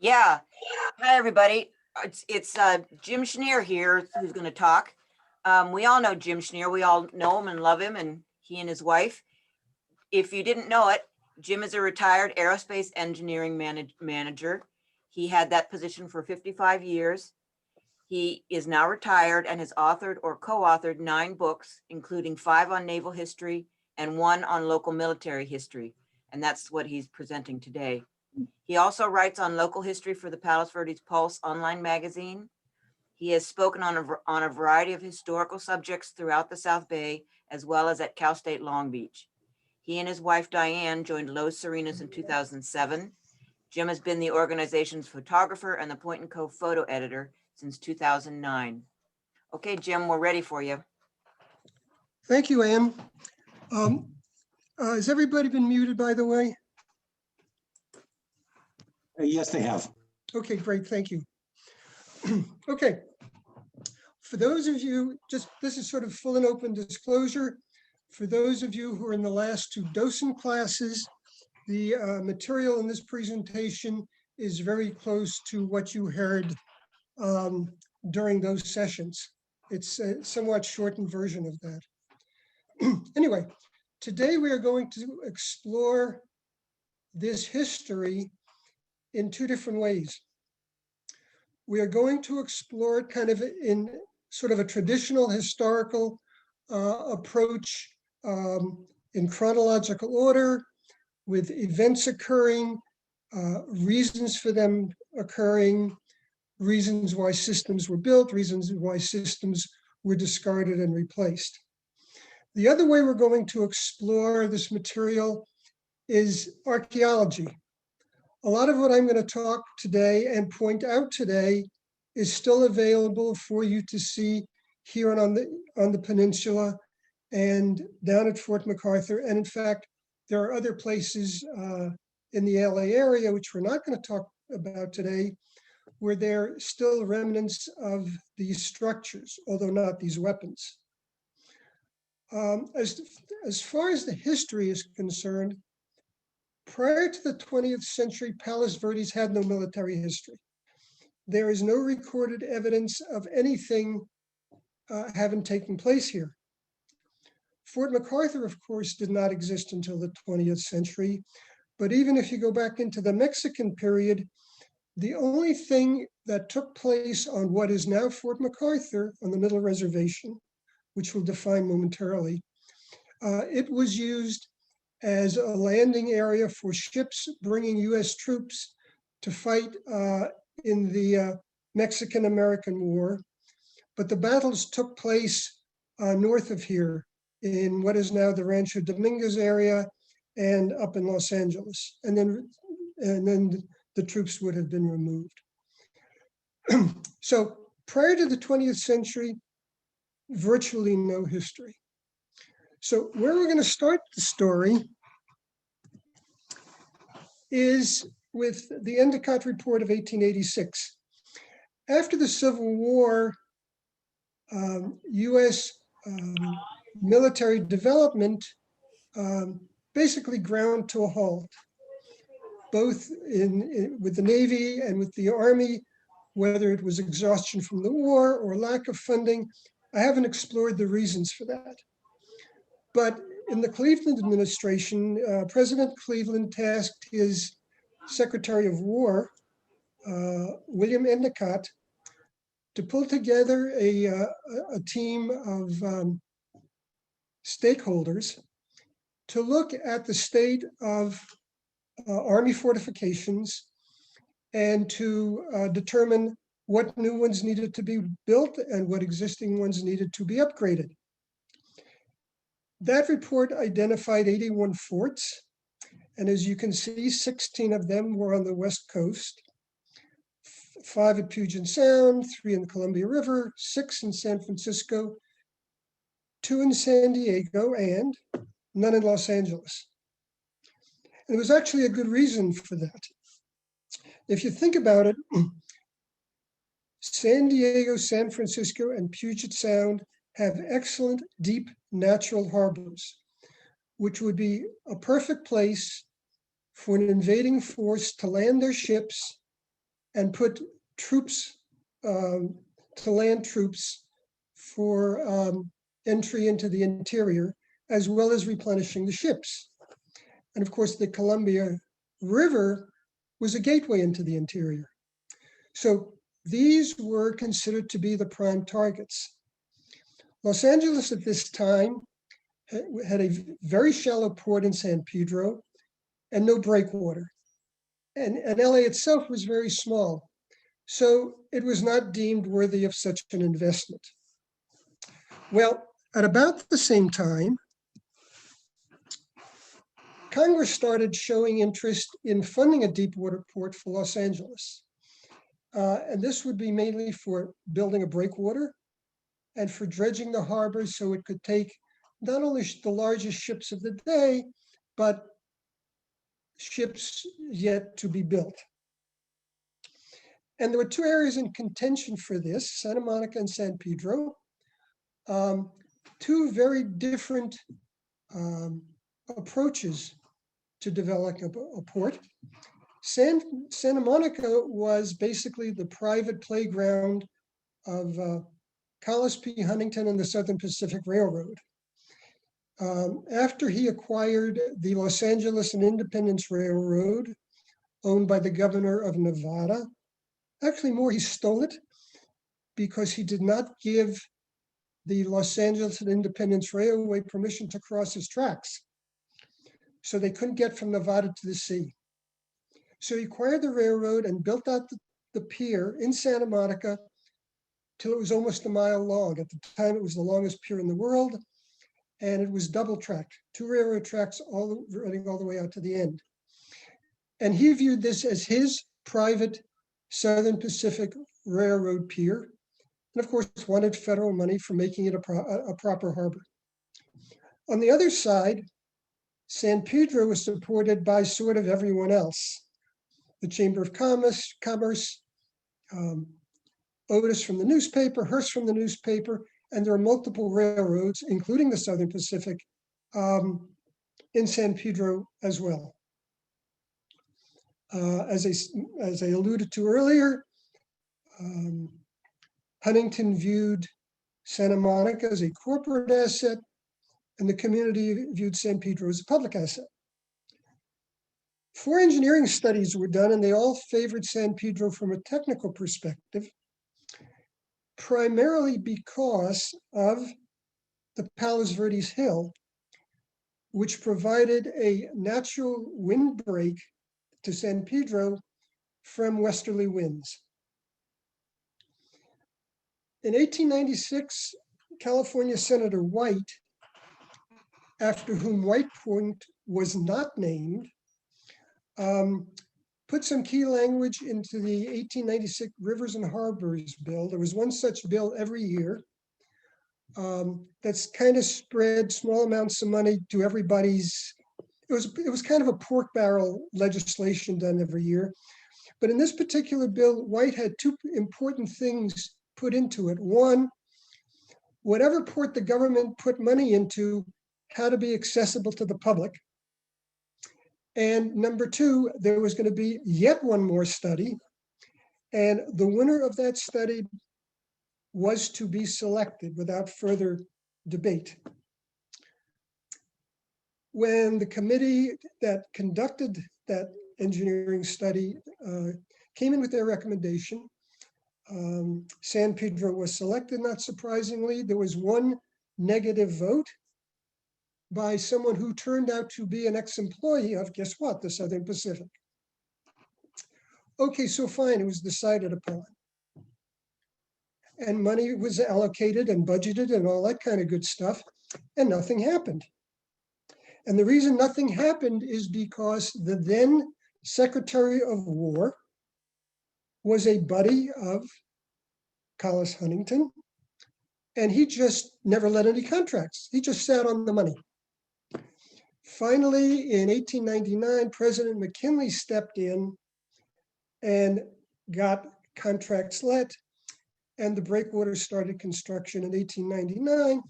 Yeah. Hi, everybody. It's Jim Shneer here who's going to talk. We all know Jim Shneer. We all know him and love him, and he and his wife. If you didn't know it, Jim is a retired aerospace engineering manager. He had that position for 55 years. He is now retired and has authored or co-authored 9 books, including 5 on naval history and 1 on local military history. And that's what he's presenting today. He also writes on local history for the Palos Verdes Pulse online magazine. He has spoken on a variety of historical subjects throughout the South Bay, as well as at Cal State Long Beach. He and his wife, Diane, joined Los Serenos in 2007. Jim has been the organization's photographer and the Point & Co photo editor since 2009. Okay, Jim, we're ready for you. Thank you, Ann. Has everybody been muted, by the way? Yes, they have. Okay, great, thank you. Okay, for those of you, this is sort of full and open disclosure. For those of you who are in the last 2 docent classes, the material in this presentation is very close to what you heard during those sessions. It's a somewhat shortened version of that. Anyway, today we are going to explore this history in 2 different ways. We are going to explore it kind of in sort of a traditional historical approach in chronological order, with events occurring, reasons for them occurring, reasons why systems were built, reasons why systems were discarded and replaced. The other way we're going to explore this material is archaeology. A lot of what I'm going to talk today and point out today is still available for you to see here on the peninsula and down at Fort MacArthur. And in fact, there are other places in the LA area, which we're not going to talk about today, where there are still remnants of these structures, although not these weapons. As far as the history is concerned, prior to the 20th century, Palos Verdes had no military history. There is no recorded evidence of anything having taken place here. Fort MacArthur, of course, did not exist until the 20th century. But even if you go back into the Mexican period, the only thing that took place on what is now Fort MacArthur on the Middle Reservation, which we'll define momentarily, it was used as a landing area for ships bringing US troops to fight in the Mexican-American War. But the battles took place north of here in what is now the Rancho Dominguez area and up in Los Angeles. And then the troops would have been removed. So prior to the 20th century, virtually no history. So where we're going to start the story is with the Endicott report of 1886. After the Civil War, US military development basically ground to a halt, both with the Navy and with the Army, whether it was exhaustion from the war or lack of funding. I haven't explored the reasons for that. But in the Cleveland administration, President Cleveland tasked his Secretary of War, William Endicott, to pull together a team of stakeholders to look at the state of Army fortifications and to determine what new ones needed to be built and what existing ones needed to be upgraded. That report identified 81 forts, and as you can see, 16 of them were on the West Coast, 5 at Puget Sound, 3 in the Columbia River, 6 in San Francisco, 2 in San Diego, and none in Los Angeles. And there was actually a good reason for that. If you think about it, San Diego, San Francisco, and Puget Sound have excellent deep natural harbors, which would be a perfect place for an invading force to land their ships and put troops, to land troops for entry into the interior, as well as replenishing the ships. And of course, the Columbia River was a gateway into the interior. So these were considered to be the prime targets. Los Angeles at this time had a very shallow port in San Pedro and no breakwater. And LA itself was very small. So it was not deemed worthy of such an investment. Well, at about the same time, Congress started showing interest in funding a deep water port for Los Angeles. And this would be mainly for building a breakwater and for dredging the harbor so it could take not only the largest ships of the day, but ships yet to be built. And there were two areas in contention for this, Santa Monica and San Pedro, two very different approaches to develop a port. Santa Monica was basically the private playground of Collis P. Huntington and the Southern Pacific Railroad. After he acquired the Los Angeles and Independence Railroad, owned by the governor of Nevada, actually more, he stole it because he did not give the Los Angeles and Independence Railway permission to cross his tracks. So they couldn't get from Nevada to the sea. So he acquired the railroad and built out the pier in Santa Monica till it was almost a mile long. At the time, it was the longest pier in the world, and it was double tracked, two railroad tracks running all the way out to the end. And he viewed this as his private Southern Pacific Railroad pier, and of course wanted federal money for making it a proper harbor. On the other side, San Pedro was supported by sort of everyone else. The Chamber of Commerce, Otis from the newspaper, Hearst from the newspaper, and there are multiple railroads, including the Southern Pacific, in San Pedro as well. As I alluded to earlier, Huntington viewed Santa Monica as a corporate asset, and the community viewed San Pedro as a public asset. 4 engineering studies were done, and they all favored San Pedro from a technical perspective, primarily because of the Palos Verdes Hill, which provided a natural windbreak to San Pedro from westerly winds. In 1896, California Senator White, after whom White Point was not named, put some key language into the 1896 Rivers and Harbors Bill. There was one such bill every year that's kind of spread small amounts of money to everybody's. It was kind of a pork barrel legislation done every year. But in this particular bill, White had 2 important things put into it. One, whatever port the government put money into had to be accessible to the public. And number 2, there was going to be yet one more study. And the winner of that study was to be selected without further debate. When the committee that conducted that engineering study came in with their recommendation, San Pedro was selected, not surprisingly. There was one negative vote by someone who turned out to be an ex-employee of, guess what, the Southern Pacific. Okay, so fine, it was decided upon. And money was allocated and budgeted and all that kind of good stuff, and nothing happened. And the reason nothing happened is because the then Secretary of War was a buddy of Collis Huntington, and he just never let any contracts. He just sat on the money. Finally, in 1899, President McKinley stepped in and got contracts let, and the breakwater started construction in 1899,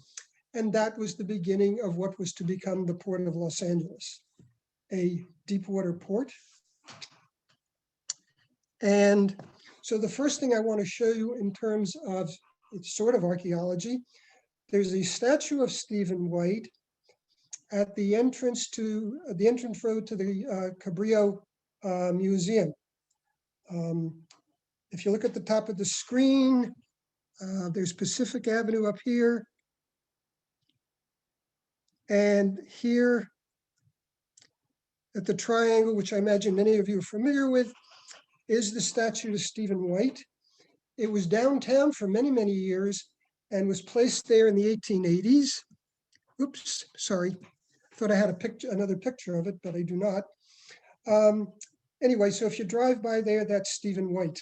and that was the beginning of what was to become the Port of Los Angeles, a deep water port. And So the first thing I want to show you in terms of it's sort of archaeology, there's a statue of Stephen White at the entrance to the entrance road to the Cabrillo Museum. If you look at the top of the screen, there's Pacific Avenue up here. And here at the triangle, which I imagine many of you are familiar with, is the statue to Stephen White. It was downtown for many, many years and was placed there in the 1880s. Oops, sorry. Thought I had a picture, another picture of it, but I do not. Anyway, so if you drive by there, that's Stephen White.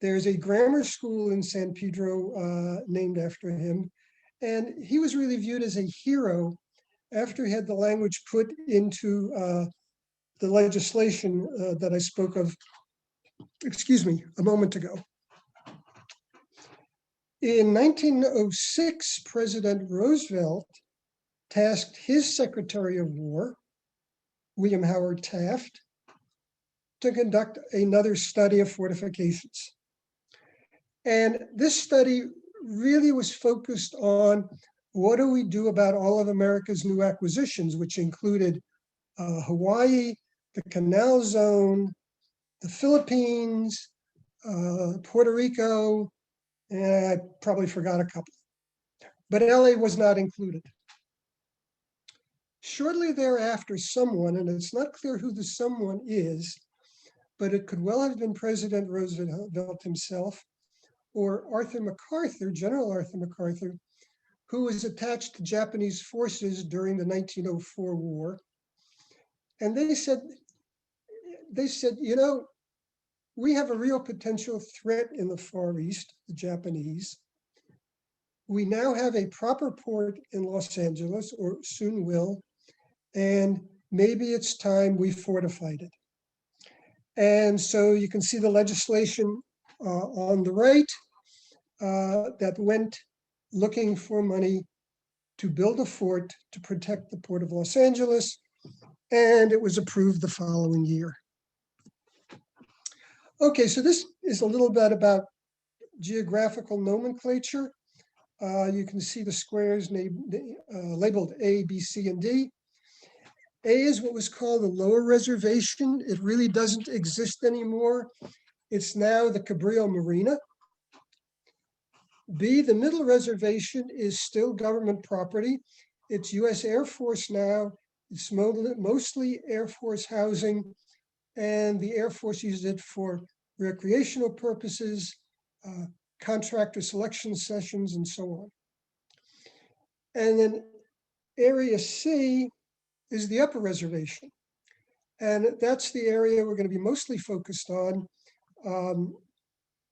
There's a grammar school in San Pedro named after him. And he was really viewed as a hero after he had the language put into the legislation that I spoke of, excuse me, a moment ago. In 1906, President Roosevelt tasked his Secretary of War, William Howard Taft, to conduct another study of fortifications. And this study really was focused on what do we do about all of America's new acquisitions, which included Hawaii, the Canal Zone, the Philippines, Puerto Rico, and I probably forgot a couple. But LA was not included. Shortly thereafter, someone, and it's not clear who the someone is, but it could well have been President Roosevelt himself, or Arthur MacArthur, General Arthur MacArthur, who was attached to Japanese forces during the 1904 war. And they said, you know, we have a real potential threat in the Far East, the Japanese. We now have a proper port in Los Angeles, or soon will, and maybe it's time we fortified it. And so you can see the legislation on the right that went looking for money to build a fort to protect the port of Los Angeles, and it was approved the following year. Okay, so this is a little bit about geographical nomenclature. You can see the squares labeled A, B, C, and D. A is what was called the lower reservation. It really doesn't exist anymore. It's now the Cabrillo Marina. B, the middle reservation, is still government property. It's US Air Force now. It's mostly Air Force housing, and the Air Force uses it for recreational purposes, contractor selection sessions, and so on. And then Area C is the upper reservation. And that's the area we're going to be mostly focused on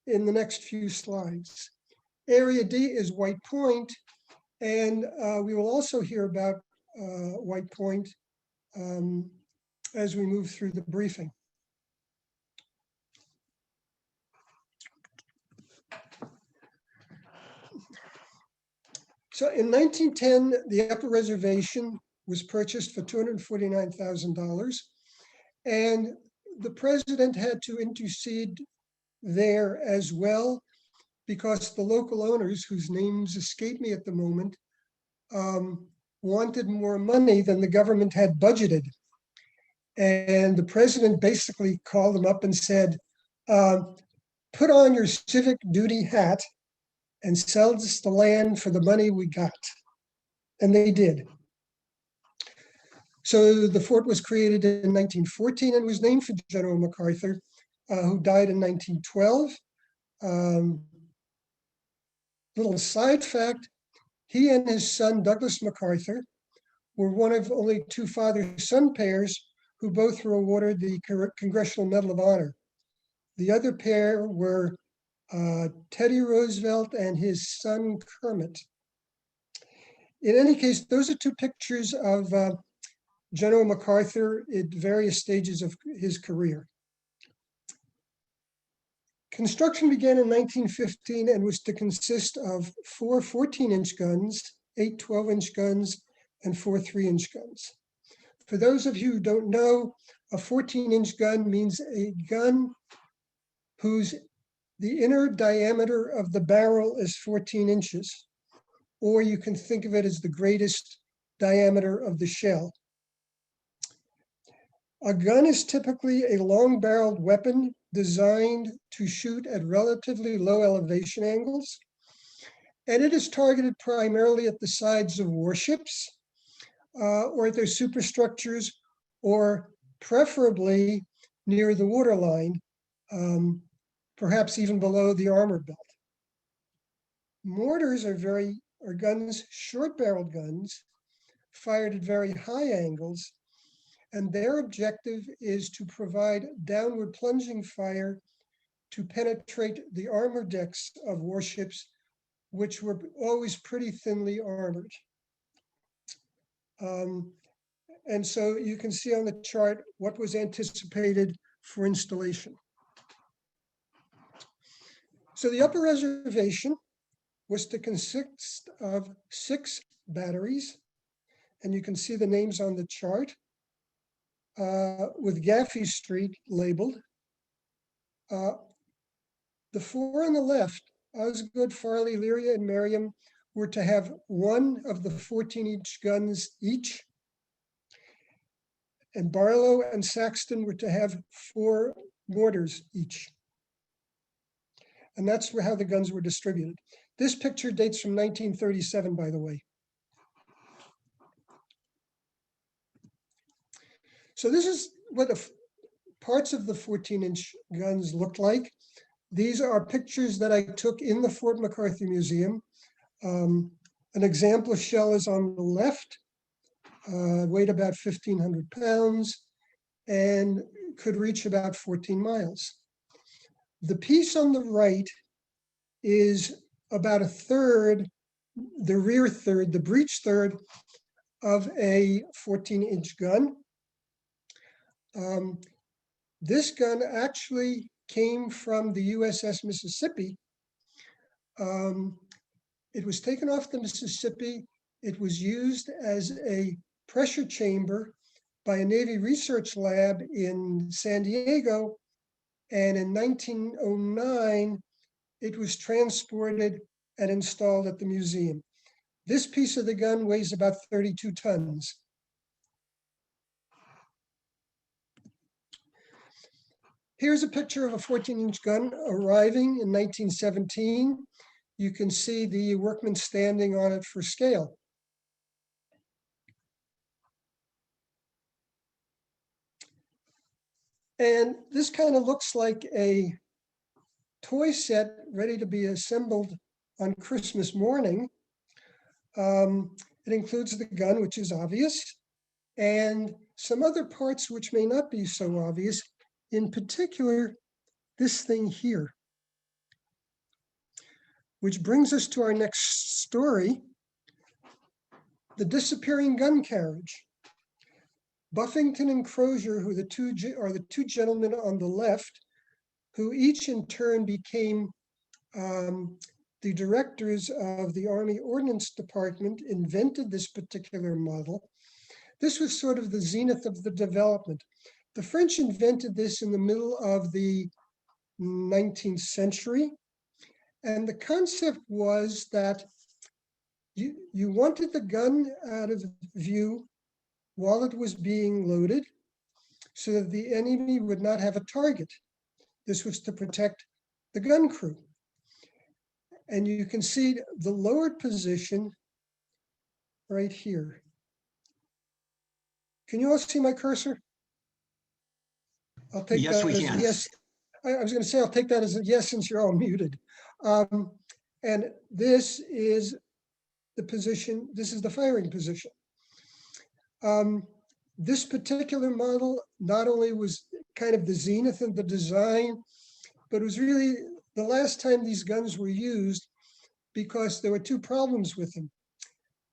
in the next few slides. Area D is White Point, and we will also hear about White Point as we move through the briefing. So in 1910, the upper reservation was purchased for $249,000, and the president had to intercede there as well, because the local owners, whose names escape me at the moment, wanted more money than the government had budgeted. And the president basically called them up and said, put on your civic duty hat and sell us the land for the money we got. And they did. So the fort was created in 1914 and was named for General MacArthur, who died in 1912. Little side fact, he and his son, Douglas MacArthur, were one of only two father-son pairs who both were awarded the Congressional Medal of Honor. The other pair were Teddy Roosevelt and his son, Kermit. In any case, those are two pictures of General MacArthur at various stages of his career. Construction began in 1915 and was to consist of 4 14-inch guns, 8 12-inch guns, and 4 3-inch guns. For those of you who don't know, a 14-inch gun means a gun the inner diameter of the barrel is 14 inches, or you can think of it as the greatest diameter of the shell. A gun is typically a long-barreled weapon designed to shoot at relatively low elevation angles, and it is targeted primarily at the sides of warships or at their superstructures, or preferably near the waterline, perhaps even below the armor belt. Mortars are guns, short-barreled guns, fired at very high angles, and their objective is to provide downward plunging fire to penetrate the armor decks of warships, which were always pretty thinly armored. And so you can see on the chart what was anticipated for installation. So the upper reservation was to consist of 6 batteries, and you can see the names on the chart with Gaffey Street labeled. The 4 on the left, Osgood, Farley, Lyria, and Merriam, were to have 1 of the 14-inch guns each, and Barlow and Saxton were to have 4 mortars each. And that's how the guns were distributed. This picture dates from 1937, by the way. So this is what the parts of the 14-inch guns looked like. These are pictures that I took in the Fort MacArthur Museum. An example of shell is on the left, weighed about 1,500 pounds, and could reach about 14 miles. The piece on the right is about a third, the rear third, the breech third of a 14-inch gun. This gun actually came from the USS Mississippi. It was taken off the Mississippi. It was used as a pressure chamber by a Navy research lab in San Diego. And in 1909, it was transported and installed at the museum. This piece of the gun weighs about 32 tons. Here's a picture of a 14-inch gun arriving in 1917. You can see the workmen standing on it for scale. And this kind of looks like a toy set ready to be assembled on Christmas morning. It includes the gun, which is obvious, and some other parts which may not be so obvious, in particular, this thing here. Which brings us to our next story, the disappearing gun carriage. Buffington and Crozier, who are the two gentlemen on the left, who each in turn became the directors of the Army Ordnance Department, invented this particular model. This was sort of the zenith of the development. The French invented this in the middle of the 19th century. And the concept was that you wanted the gun out of view while it was being loaded so that the enemy would not have a target. This was to protect the gun crew. And you can see the lowered position right here. Can you all see my cursor? I'll take Yes, that we as can. a yes. I was going to say, I'll take that as a yes, since you're all muted. And this is the position, this is the firing position. This particular model not only was kind of the zenith of the design, but it was really the last time these guns were used, because there were 2 problems with them.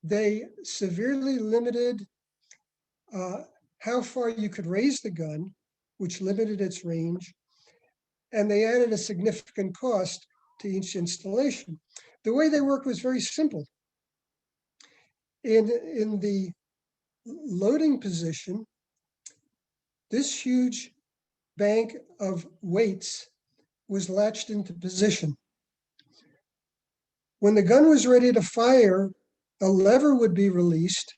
They severely limited how far you could raise the gun, which limited its range, and they added a significant cost to each installation. The way they worked was very simple. In the loading position, this huge bank of weights was latched into position. When the gun was ready to fire, a lever would be released.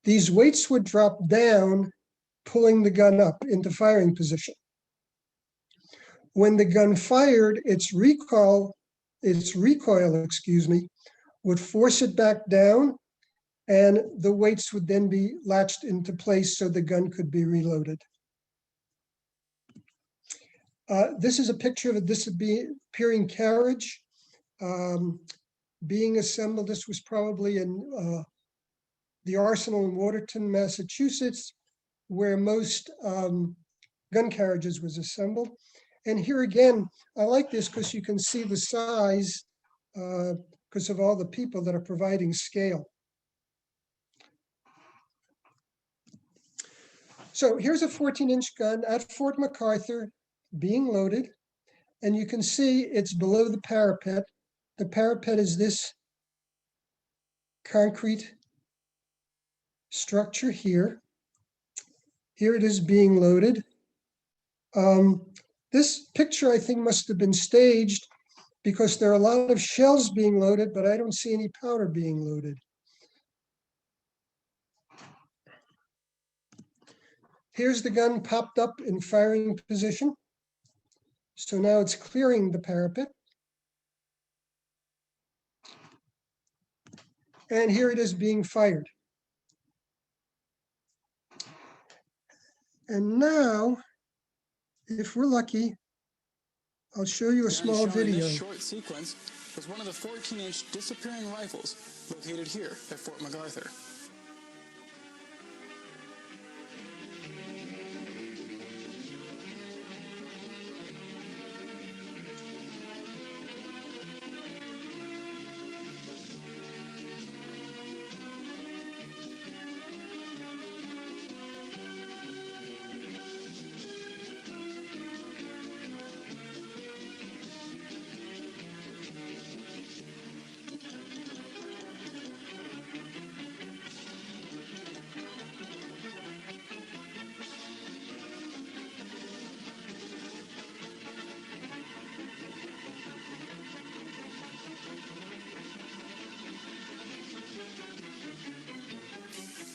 These weights would drop down, pulling the gun up into firing position. When the gun fired, its recoil, would force it back down, and the weights would then be latched into place so the gun could be reloaded. This is a picture of a disappearing carriage being assembled. This was probably in the arsenal in Watertown, Massachusetts, where most gun carriages was assembled. And here again, I like this because you can see the size because of all the people that are providing scale. So here's a 14-inch gun at Fort MacArthur being loaded. And you can see it's below the parapet. The parapet is this concrete structure here. Here it is being loaded. This picture, I think, must have been staged because there are a lot of shells being loaded, but I don't see any powder being loaded. Here's the gun popped up in firing position. So now it's clearing the parapet. And here it is being fired. And now, if we're lucky, I'll show you a small video. This short sequence was one of the 14-inch disappearing rifles located here at Fort MacArthur.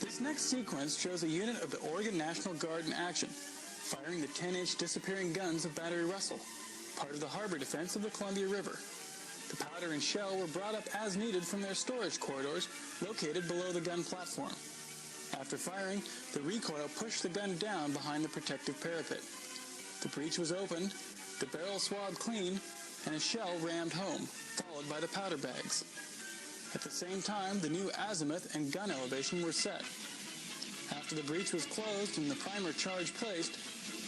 This next sequence shows a unit of the Oregon National Guard in action, firing the 10-inch disappearing guns of Battery Russell, part of the harbor defense of the Columbia River. The powder and shell were brought up as needed from their storage corridors located below the gun platform. After firing, the recoil pushed the gun down behind the protective parapet. The breech was opened, the barrel swabbed clean, and a shell rammed home, followed by the powder bags. At the same time, the new azimuth and gun elevation were set. After the breech was closed and the primer charge placed,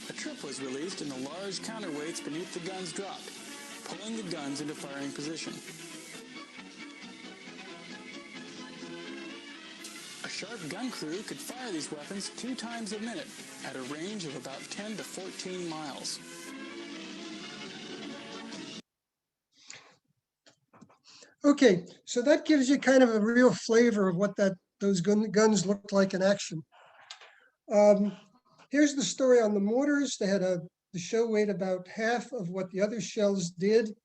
a trip was released and the large counterweights beneath the guns dropped, pulling the guns into firing position. A sharp gun crew could fire these weapons 2 times a minute at a range of about 10 to 14 miles. Okay, so that gives you kind of a real flavor of what those guns looked like in action. Here's the story on the mortars. They had the shell weighed about half of what the other shells did.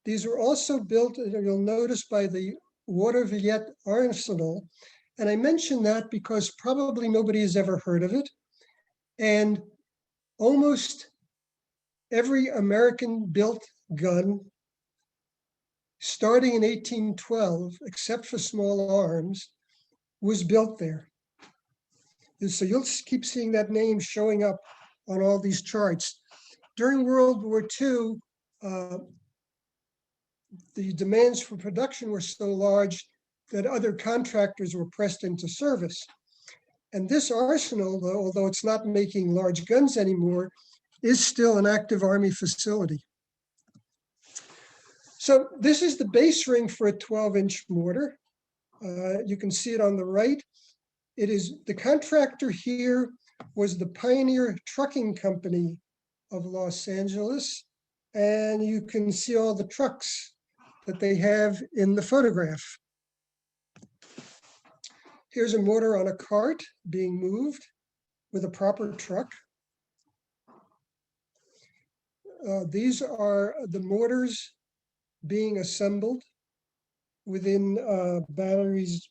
These were also built, you'll notice, by the Watervliet Arsenal. And I mention that because probably nobody has ever heard of it. And almost every American-built gun, starting in 1812, except for small arms, was built there. And so you'll keep seeing that name showing up on all these charts. During World War II, the demands for production were so large that other contractors were pressed into service. And this arsenal, though, although it's not making large guns anymore, is still an active Army facility. So this is the base ring for a 12-inch mortar. You can see it on the right. It is the contractor here was the Pioneer Trucking Company of Los Angeles. And you can see all the trucks that they have in the photograph. Here's a mortar on a cart being moved with a proper truck. these are the mortars being assembled within batteries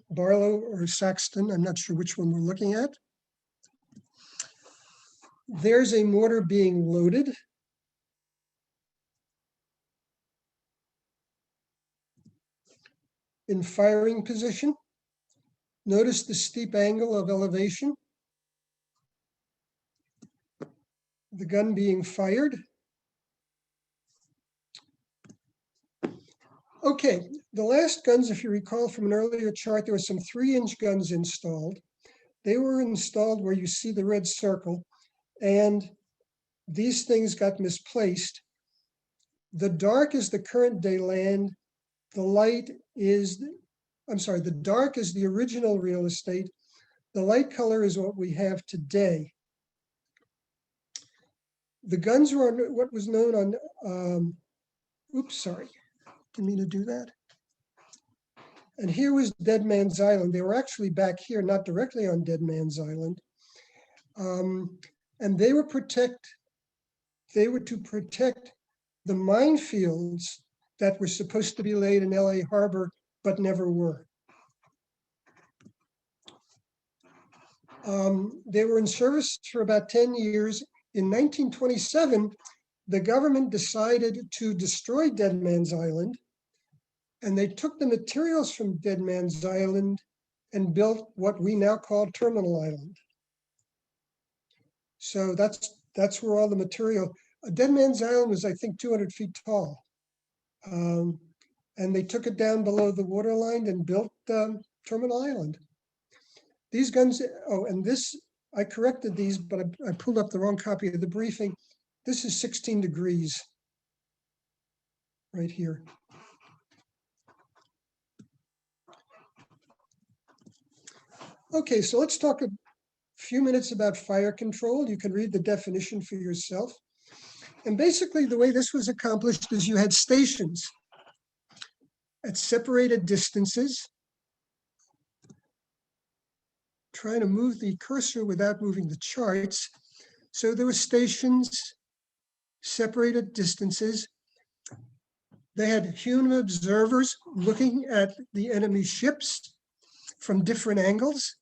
Barlow or Saxton. I'm not sure which one we're looking at. There's a mortar being loaded. In firing position. Notice the steep angle of elevation. The gun being fired. Okay, the last guns, if you recall from an earlier chart, there were some 3-inch guns installed. They were installed where you see the red circle, and these things got misplaced. The dark is the current day land. The light is, the dark is the original real estate. The light color is what we have today. The guns were on what was known on, didn't mean to do that. And here was Deadman's Island. They were actually back here, not directly on Deadman's Island. And they were to protect the minefields that were supposed to be laid in LA Harbor, but never were. They were in service for about 10 years. In 1927, the government decided to destroy Deadman's Island, and they took the materials from Deadman's Island and built what we now call Terminal Island. So that's where all the material, Deadman's Island was, I think, 200 feet tall. And they took it down below the waterline and built Terminal Island. These guns, and this, I corrected these, but I pulled up the wrong copy of the briefing. This is 16 degrees right here. Okay, so let's talk a few minutes about fire control. You can read the definition for yourself. And basically the way this was accomplished is you had stations at separated distances. Trying to move the cursor without moving the charts. So there were stations, separated distances. They had human observers looking at the enemy ships from different angles.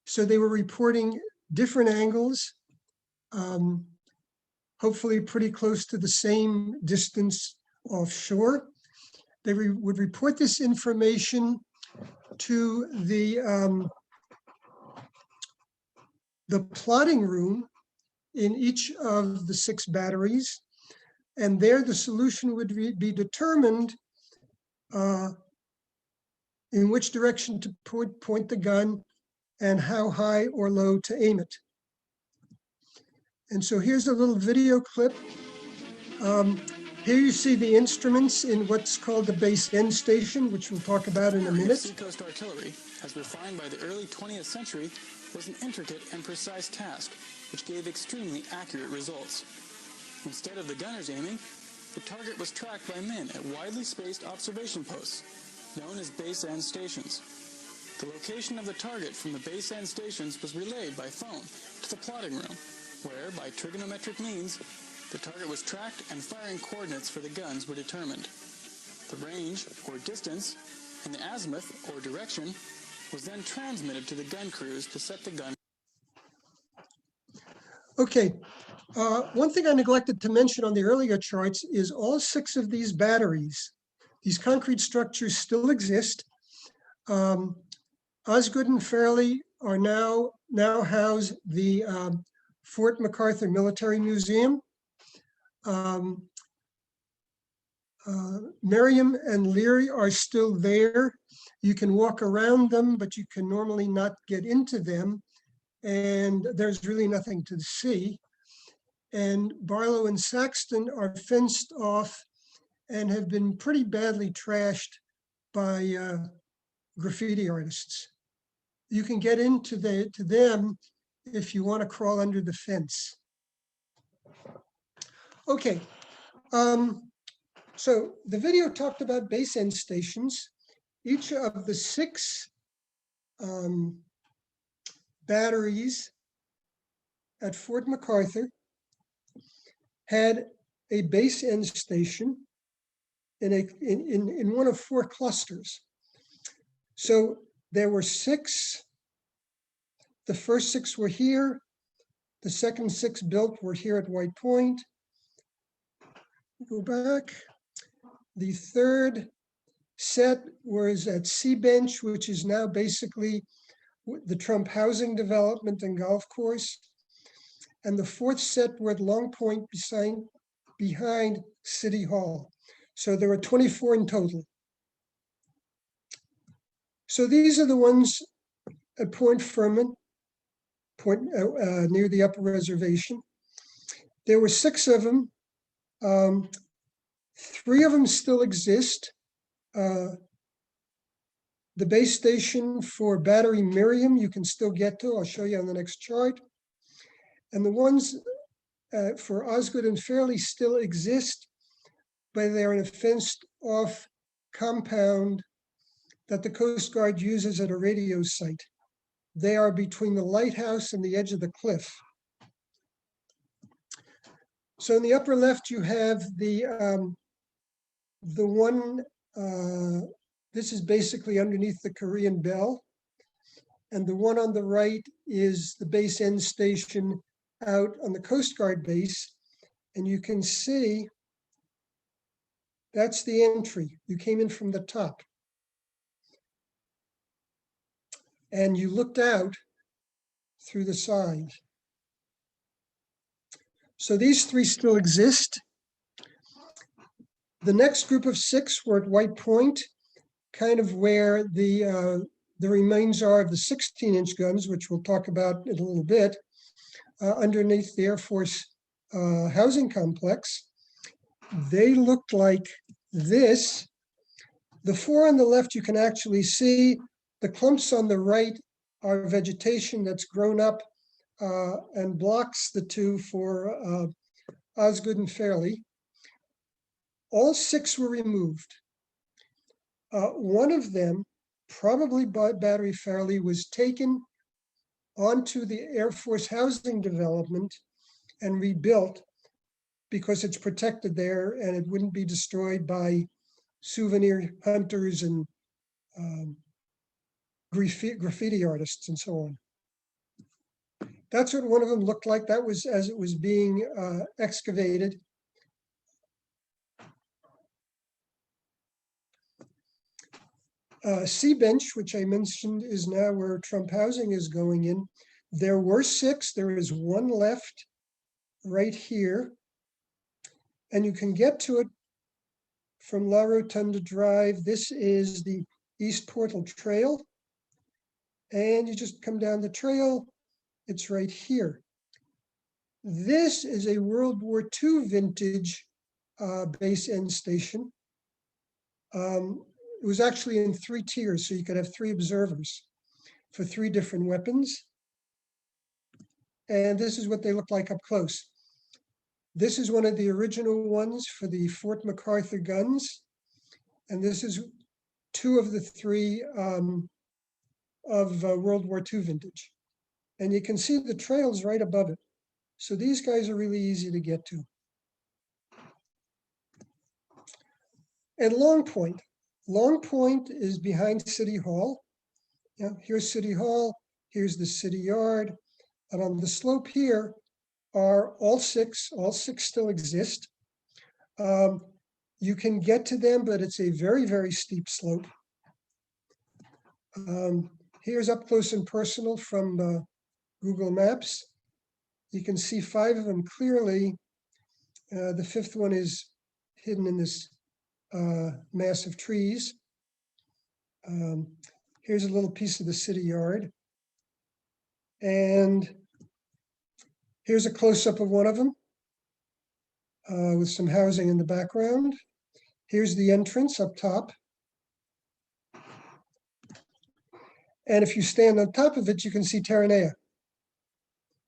So they were reporting different angles, hopefully pretty close to the same distance offshore. They would report this information to the plotting room in each of the 6 batteries, and there the solution would be determined in which direction to point the gun and how high or low to aim it. And so here's a little video clip. Here you see the instruments in what's called the base end station, which we'll talk about in a minute. Seacoast artillery, as refined by the early 20th century, was an intricate and precise task, which gave extremely accurate results. Instead of the gunners aiming, the target was tracked by men at widely spaced observation posts, known as base end stations. The location of the target from the base end stations was relayed by phone to the plotting room, where, by trigonometric means, the target was tracked and firing coordinates for the guns were determined. The range, or distance, and the azimuth, or direction, was then transmitted to the gun crews to set the gun. Okay, one thing I neglected to mention on the earlier charts is all 6 of these batteries, these concrete structures still exist. Osgood and Fairleigh are now house the Fort MacArthur Military Museum. Merriam and Leary are still there. You can walk around them, but you can normally not get into them. And there's really nothing to see. And Barlow and Saxton are fenced off and have been pretty badly trashed by graffiti artists. You can get into them if you want to crawl under the fence. Okay, so the video talked about base end stations. Each of the 6 batteries at Fort MacArthur had a base end station in one of 4 clusters. So there were 6. The first 6 were here. The second 6 built were here at White Point. Go back. The third set was at Sea Bench, which is now basically the Trump housing development and golf course. And the 4th set were at Long Point behind City Hall. So there were 24 in total. So these are the ones at Point Fermin, near the upper reservation. There were 6 of them. 3 of them still exist. The base station for Battery Miriam, you can still get to. I'll show you on the next chart. And the ones for Osgood and Fairley still exist, but they're in a fenced-off compound that the Coast Guard uses at a radio site. They are between the lighthouse and the edge of the cliff. So in the upper left, you have the one, this is basically underneath the Korean Bell. And the one on the right is the base end station out on the Coast Guard base. And you can see that's the entry. You came in from the top. And you looked out through the side. So these 3 still exist. The next group of 6 were at White Point, kind of where the remains are of the 16-inch guns, which we'll talk about in a little bit, underneath the Air Force housing complex. They looked like this. The 4 on the left, you can actually see. The clumps on the right are vegetation that's grown up and blocks the 2 for Osgood and Fairley. All 6 were removed. One of them, probably by Battery Fairley, was taken onto the Air Force housing development and rebuilt because it's protected there and it wouldn't be destroyed by souvenir hunters and graffiti artists and so on. That's what one of them looked like. That was as it was being excavated. Sea Bench, which I mentioned, is now where Trump housing is going in. There were 6. There is 1 left right here. And you can get to it from La Rotunda Drive. This is the East Portal Trail. And you just come down the trail. It's right here. This is a World War II vintage base end station. It was actually in 3 tiers, so you could have 3 observers for 3 different weapons. And this is what they look like up close. This is one of the original ones for the Fort MacArthur guns. And this is 2 of the 3 of World War II vintage. And you can see the trails right above it. So these guys are really easy to get to. And Long Point. Long Point is behind City Hall. Yeah, here's City Hall, here's the city yard. And on the slope here are all 6 still exist. You can get to them, but it's a very, very steep slope. Here's up close and personal from Google Maps. You can see 5 of them clearly. The 5th one is hidden in this mass of trees. Here's a little piece of the city yard. And here's a close-up of one of them with some housing in the background. Here's the entrance up top. And if you stand on top of it, you can see Terranea.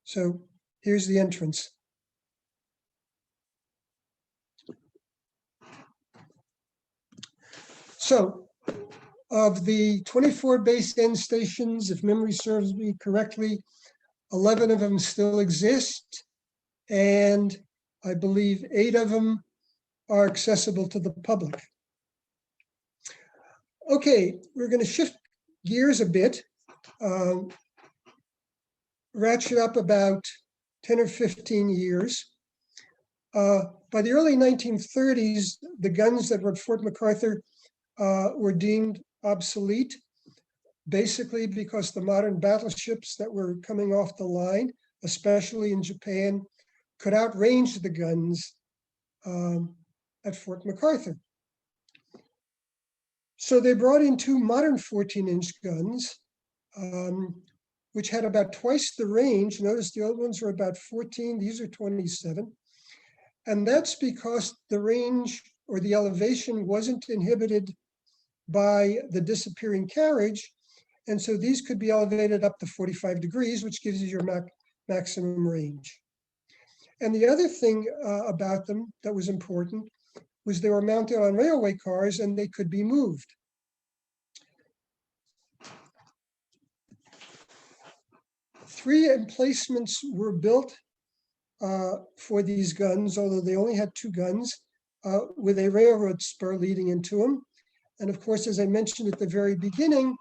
So here's the entrance. So of the 24 base end stations, if memory serves me correctly, 11 of them still exist. And I believe 8 of them are accessible to the public. Okay, we're going to shift gears a bit, ratchet up about 10 or 15 years. By the early 1930s, the guns that were at Fort MacArthur were deemed obsolete, basically because the modern battleships that were coming off the line, especially in Japan, could outrange the guns at Fort MacArthur. So they brought in 2 modern 14-inch guns, which had about twice the range. Notice the old ones were about 14, these are 27. And that's because the range or the elevation wasn't inhibited by the disappearing carriage. And so these could be elevated up to 45 degrees, which gives you your maximum range. And the other thing about them that was important was they were mounted on railway cars and they could be moved. Three emplacements were built for these guns, although they only had 2 guns, with a railroad spur leading into them. And of course, as I mentioned at the very beginning,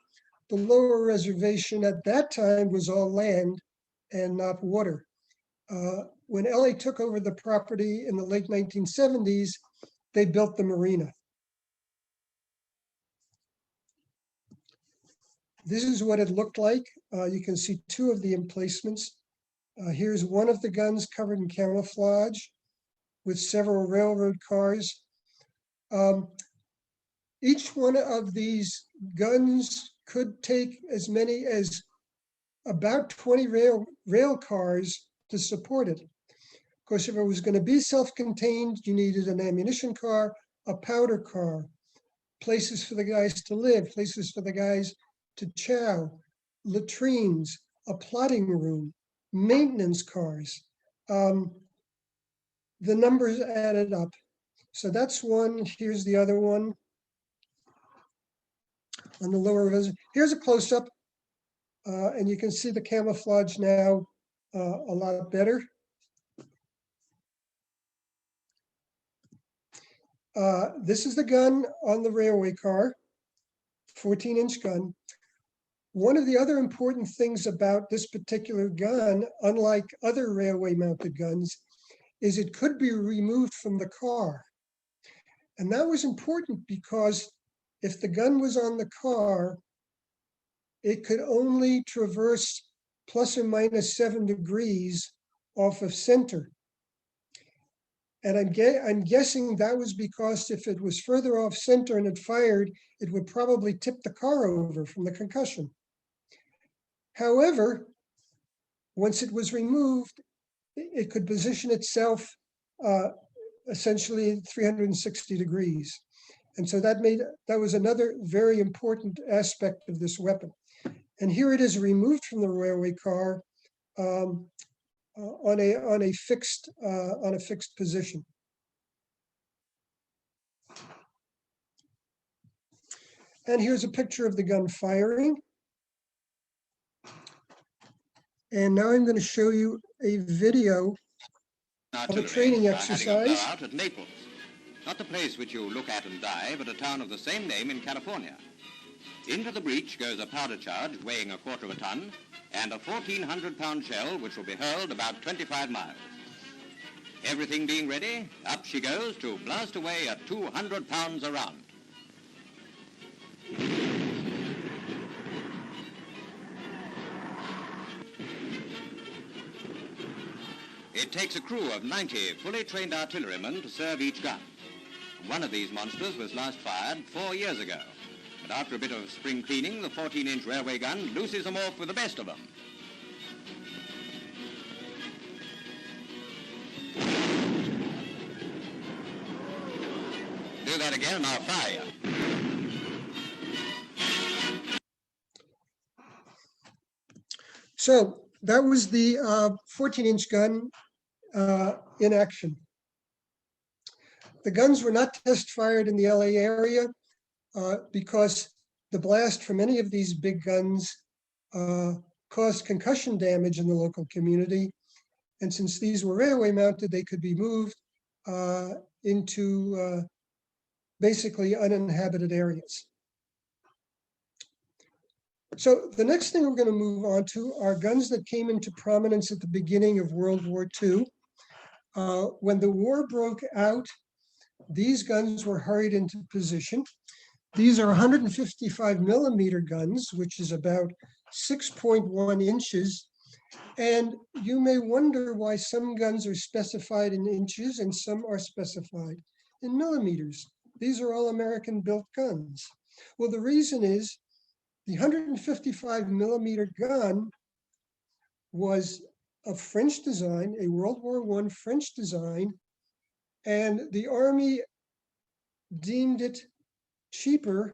the lower reservation at that time was all land and not water. When LA took over the property in the late 1970s, they built the marina. This is what it looked like. You can see 2 of the emplacements. Here's one of the guns covered in camouflage with several railroad cars. Each one of these guns could take as many as about 20 rail cars to support it. Of course, if it was going to be self-contained, you needed an ammunition car, a powder car, places for the guys to live, places for the guys to chow, latrines, a plotting room, maintenance cars. The numbers added up. So that's one. Here's the other one on the lower reservation. Here's a close-up, and you can see the camouflage now a lot better. This is the gun on the railway car, 14-inch gun. One of the other important things about this particular gun, unlike other railway mounted guns, is it could be removed from the car. And that was important because if the gun was on the car, it could only traverse plus or minus 7 degrees off of center. And I'm guessing that was because if it was further off center and it fired, it would probably tip the car over from the concussion. However, once it was removed, it could position itself essentially 360 degrees. And so that was another very important aspect of this weapon. And here it is removed from the railway car on a fixed position. And here's a picture of the gun firing. And now I'm going to show you a video of a training exercise. Out at Naples, not the place which you look at and die, but a town of the same name in California. Into the breech goes a powder charge weighing 1/4 ton and a 1,400-pound shell which will be hurled about 25 miles. Everything being ready, up she goes to blast away at 200 pounds a round. It takes a crew of 90 fully trained artillerymen to serve each gun. One of these monsters was last fired 4 years ago. But after a bit of spring cleaning, the 14-inch railway gun looses them off with the best of them. Do that again and I'll fire you. So that was the 14-inch gun in action. The guns were not test fired in the LA area because the blast from any of these big guns caused concussion damage in the local community. And since these were railway mounted, they could be moved into basically uninhabited areas. So the next thing we're going to move on to are guns that came into prominence at the beginning of World War II. When the war broke out, these guns were hurried into position. These are 155 millimeter guns, which is about 6.1 inches. And you may wonder why some guns are specified in inches and some are specified in millimeters. These are all American built guns. Well, the reason is the 155 millimeter gun was a French design, a World War I French design, and the Army deemed it cheaper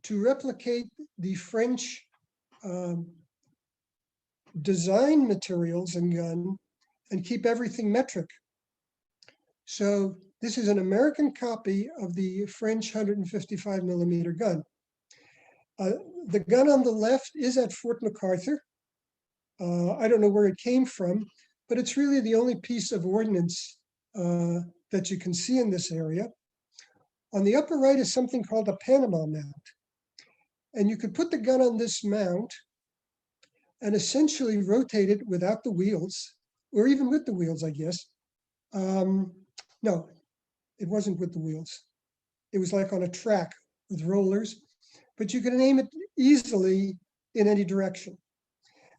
to replicate the French design materials and gun and keep everything metric. So this is an American copy of the French 155 millimeter gun. The gun on the left is at Fort MacArthur. I don't know where it came from, but it's really the only piece of ordnance that you can see in this area. On the upper right is something called a Panama mount. And you could put the gun on this mount and essentially rotate it without the wheels, or even with the wheels, I guess. No, it wasn't with the wheels. It was like on a track with rollers, but you can aim it easily in any direction.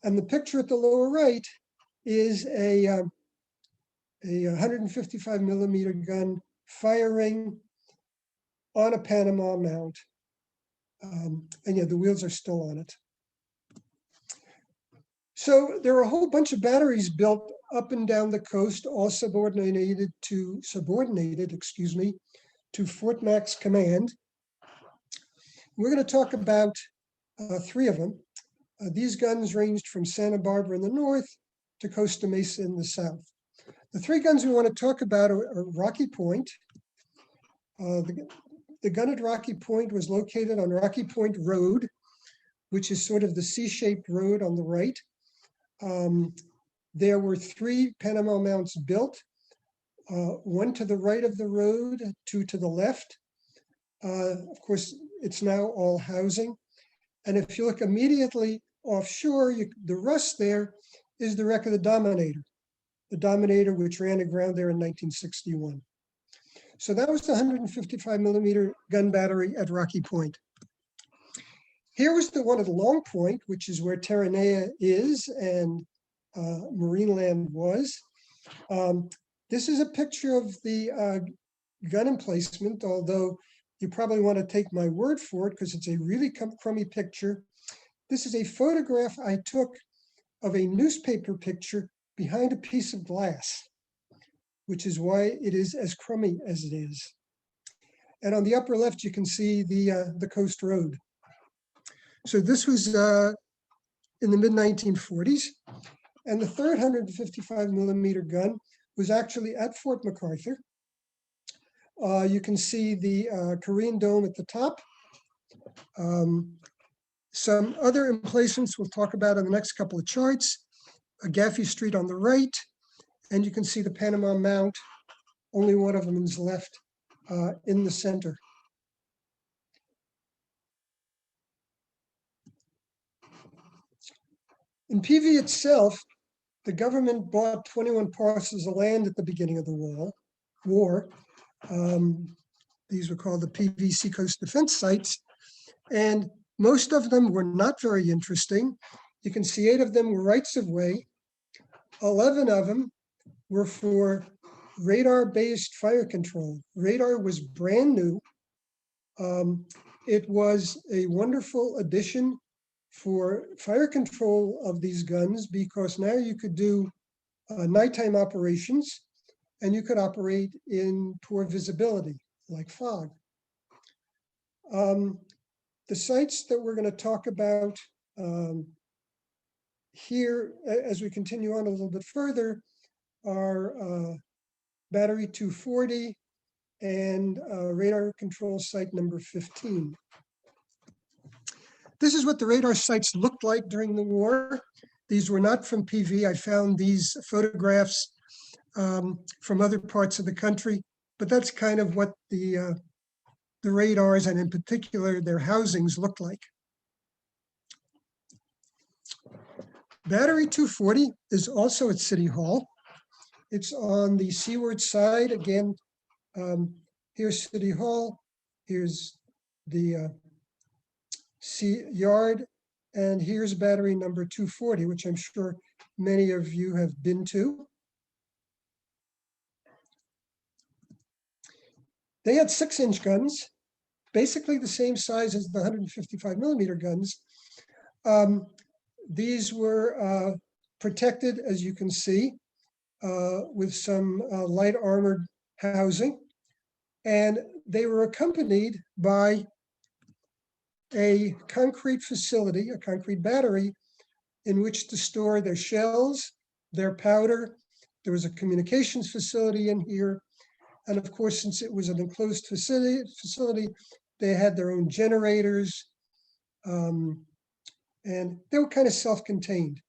And the picture at the lower right is a 155 millimeter gun firing on a Panama mount. And yeah, the wheels are still on it. So there are a whole bunch of batteries built up and down the coast, all subordinated, excuse me, to Fort Mac's command. We're going to talk about 3 of them. These guns ranged from Santa Barbara in the north to Costa Mesa in the south. The 3 guns we want to talk about are Rocky Point. The gun at Rocky Point was located on Rocky Point Road, which is sort of the C-shaped road on the right. There were 3 Panama mounts built, 1 to the right of the road, 2 to the left. Of course, it's now all housing. And if you look immediately offshore, the rust there is the wreck of the Dominator, which ran aground there in 1961. So that was the 155 millimeter gun battery at Rocky Point. Here was the one at Long Point, which is where Terranea is and Marineland was. This is a picture of the gun emplacement, although you probably want to take my word for it because it's a really crummy picture. This is a photograph I took of a newspaper picture behind a piece of glass, which is why it is as crummy as it is. And on the upper left, you can see the coast road. So this was in the mid-1940s. And the third 155 millimeter gun was actually at Fort MacArthur. You can see the Korean dome at the top. Some other emplacements we'll talk about in the next couple of charts. Gaffey Street on the right, and you can see the Panama Mount. Only one of them is left in the center. In PV itself, the government bought 21 parcels of land at the beginning of the war. These were called the PV Seacoast Defense Sites, and most of them were not very interesting. You can see 8 of them were rights of way. 11 of them were for radar-based fire control. Radar was brand new. It was a wonderful addition for fire control of these guns because now you could do nighttime operations and you could operate in poor visibility like fog. The sites that we're going to talk about here as we continue on a little bit further are Battery 240 and radar control site number 15. This is what the radar sites looked like during the war. These were not from PV. I found these photographs from other parts of the country, but that's kind of what the radars, and in particular their housings, looked like. Battery 240 is also at City Hall. It's on the seaward side. Again, here's City Hall, here's the sea yard, and here's battery number 240, which I'm sure many of you have been to. They had 6-inch guns, basically the same size as the 155 millimeter guns. These were protected, as you can see, with some light armored housing. And they were accompanied by a concrete facility, a concrete battery, in which to store their shells, their powder. There was a communications facility in here. And of course, since it was an enclosed facility, they had their own generators, and they were kind of self-contained.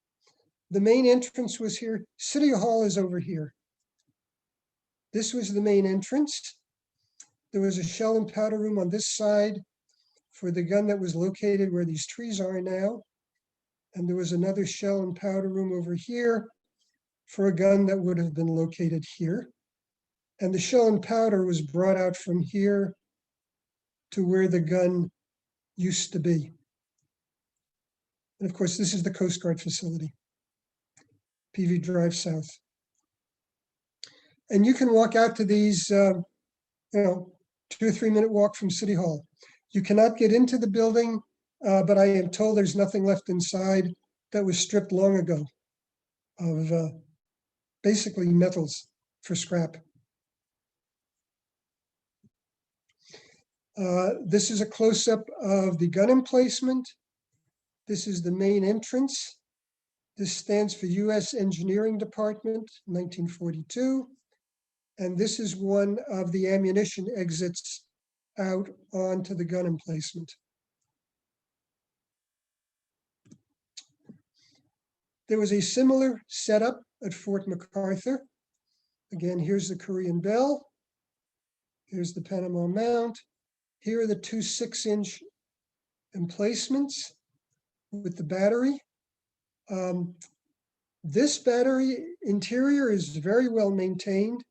The main entrance was here. City Hall is over here. This was the main entrance. There was a shell and powder room on this side for the gun that was located where these trees are now. And there was another shell and powder room over here for a gun that would have been located here. And the shell and powder was brought out from here to where the gun used to be. And of course, this is the Coast Guard facility, PV Drive South. And you can walk out to these, 2 or 3 minute walk from City Hall. You cannot get into the building, but I am told there's nothing left inside that was stripped long ago of basically metals for scrap. This is a close-up of the gun emplacement. This is the main entrance. This stands for U.S. Engineering Department, 1942. And this is one of the ammunition exits out onto the gun emplacement. There was a similar setup at Fort MacArthur. Again, here's the Korean Bell. Here's the Panama Mount. Here are the 2 6-inch emplacements with the battery. This battery interior is very well maintained.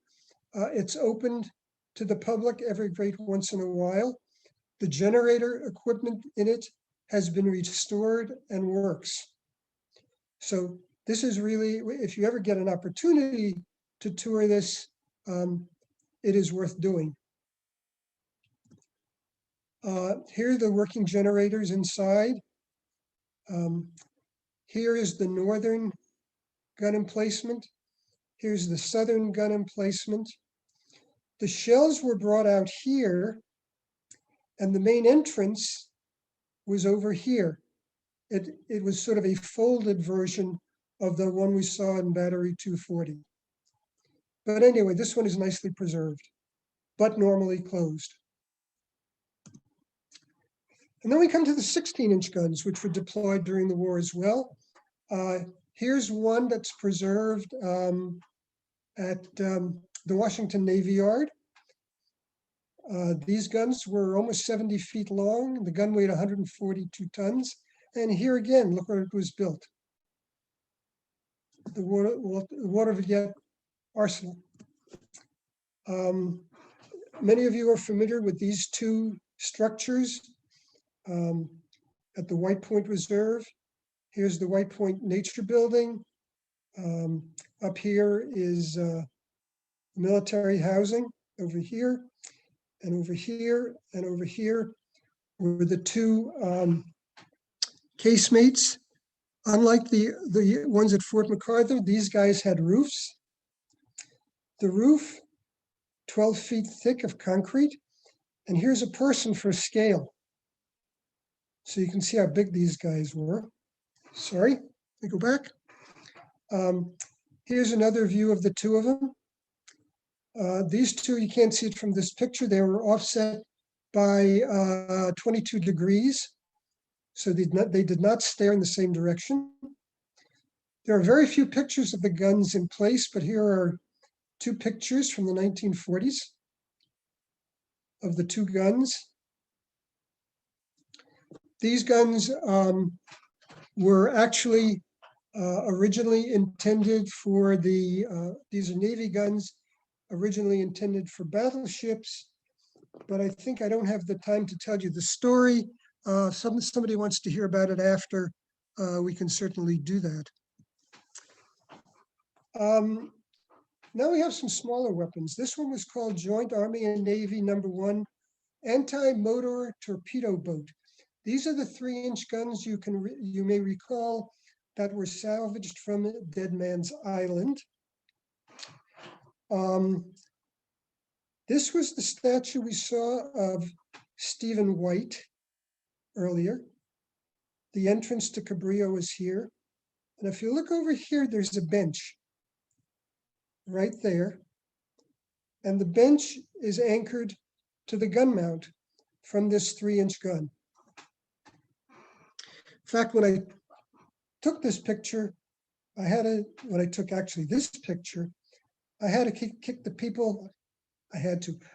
It's opened to the public every great once in a while. The generator equipment in it has been restored and works. So this is really, if you ever get an opportunity to tour this, it is worth doing. Here are the working generators inside. Here is the northern gun emplacement. Here's the southern gun emplacement. The shells were brought out here, and the main entrance was over here. It was sort of a folded version of the one we saw in Battery 240. But anyway, this one is nicely preserved, but normally closed. And then we come to the 16-inch guns, which were deployed during the war as well. Here's one that's preserved at the Washington Navy Yard. These guns were almost 70 feet long. The gun weighed 142 tons. And here again, look where it was built. The Watervliet Arsenal. Many of you are familiar with these 2 structures at the White Point Reserve. Here's the White Point Nature Building. Up here is military housing over here, and over here, and over here were the 2 casemates. Unlike the ones at Fort MacArthur, these guys had roofs. The roof, 12 feet thick of concrete. And here's a person for scale. So you can see how big these guys were. Sorry, let me go back. Here's another view of the 2 of them. These 2, you can't see it from this picture. They were offset by 22 degrees. So they did not stare in the same direction. There are very few pictures of the guns in place, but here are two pictures from the 1940s of the two guns. These guns were actually originally intended for these are Navy guns, originally intended for battleships, but I think I don't have the time to tell you the story. Somebody wants to hear about it after, we can certainly do that. Now we have some smaller weapons. This one was called Joint Army and Navy #1 Anti-Motor Torpedo Boat. These are the 3-inch guns you may recall that were salvaged from Deadman's Island. This was the statue we saw of Stephen White earlier. The entrance to Cabrillo is here. And if you look over here, there's a bench right there. And the bench is anchored to the gun mount from this 3-inch gun. In fact, when I took this picture, when I took actually this picture, I had to kick the people. I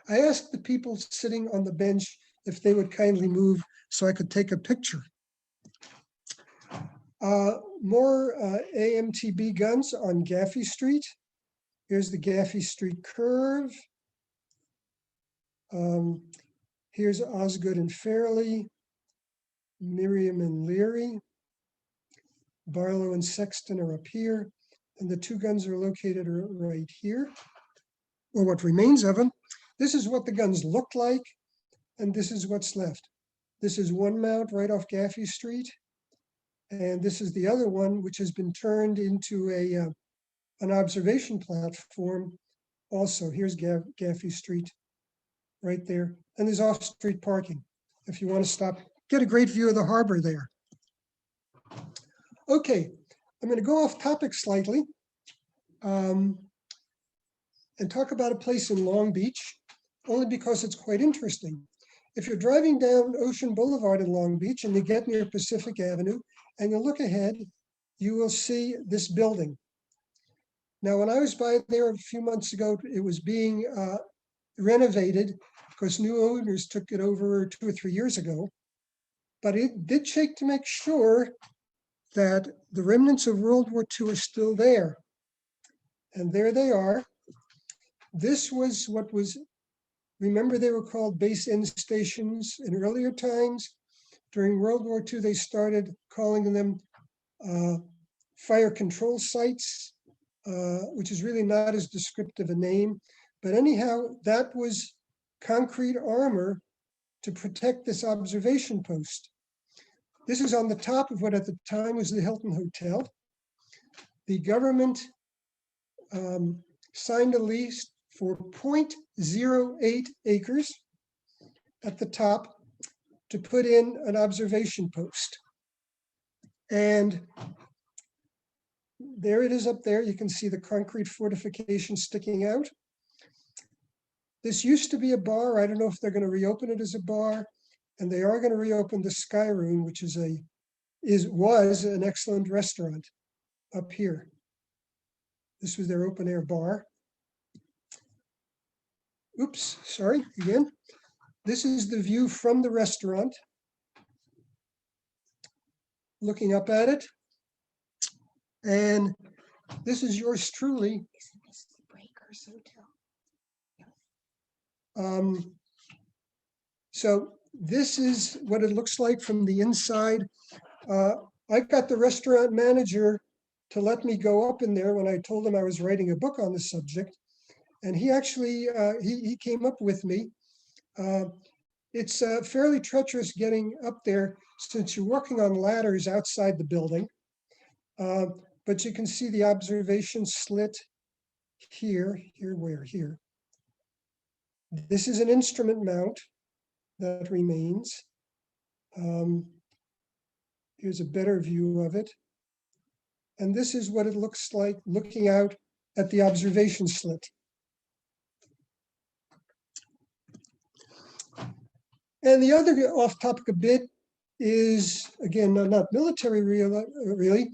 asked the people sitting on the bench if they would kindly move so I could take a picture. More AMTB guns on Gaffey Street. Here's the Gaffey Street curve. Here's Osgood and Fairley, Miriam and Leary. Barlow and Sexton are up here, and the two guns are located right here, or what remains of them. This is what the guns looked like, and this is what's left. This is one mount right off Gaffey Street, and this is the other one, which has been turned into an observation platform. Also, here's Gaffey Street right there, and there's off-street parking if you want to stop. Get a great view of the harbor there. Okay, I'm going to go off topic slightly and talk about a place in Long Beach, only because it's quite interesting. If you're driving down Ocean Boulevard in Long Beach and you get near Pacific Avenue and you look ahead, you will see this building. Now, when I was by there a few months ago, it was being renovated because new owners took it over 2 or 3 years ago. But it did take to make sure that the remnants of World War II are still there. And there they are. This was what was, remember they were called base end stations in earlier times. During World War II, they started calling them fire control sites, which is really not as descriptive a name. But anyhow, that was concrete armor to protect this observation post. This is on the top of what at the time was the Hilton Hotel. The government signed a lease for 0.08 acres at the top to put in an observation post. And there it is up there. You can see the concrete fortification sticking out. This used to be a bar. I don't know if they're going to reopen it as a bar. And they are going to reopen the Sky Room, which was an excellent restaurant up here. This was their open air bar. Oops, sorry, again. This is the view from the restaurant. Looking up at it. And this is yours truly. So this is what it looks like from the inside. I got the restaurant manager to let me go up in there when I told him I was writing a book on the subject. And he actually, he came up with me. It's fairly treacherous getting up there since you're working on ladders outside the building. But you can see the observation slit here. This is an instrument mount that remains. Here's a better view of it. And this is what it looks like looking out at the observation slit. And the other off topic a bit is, again, not military really.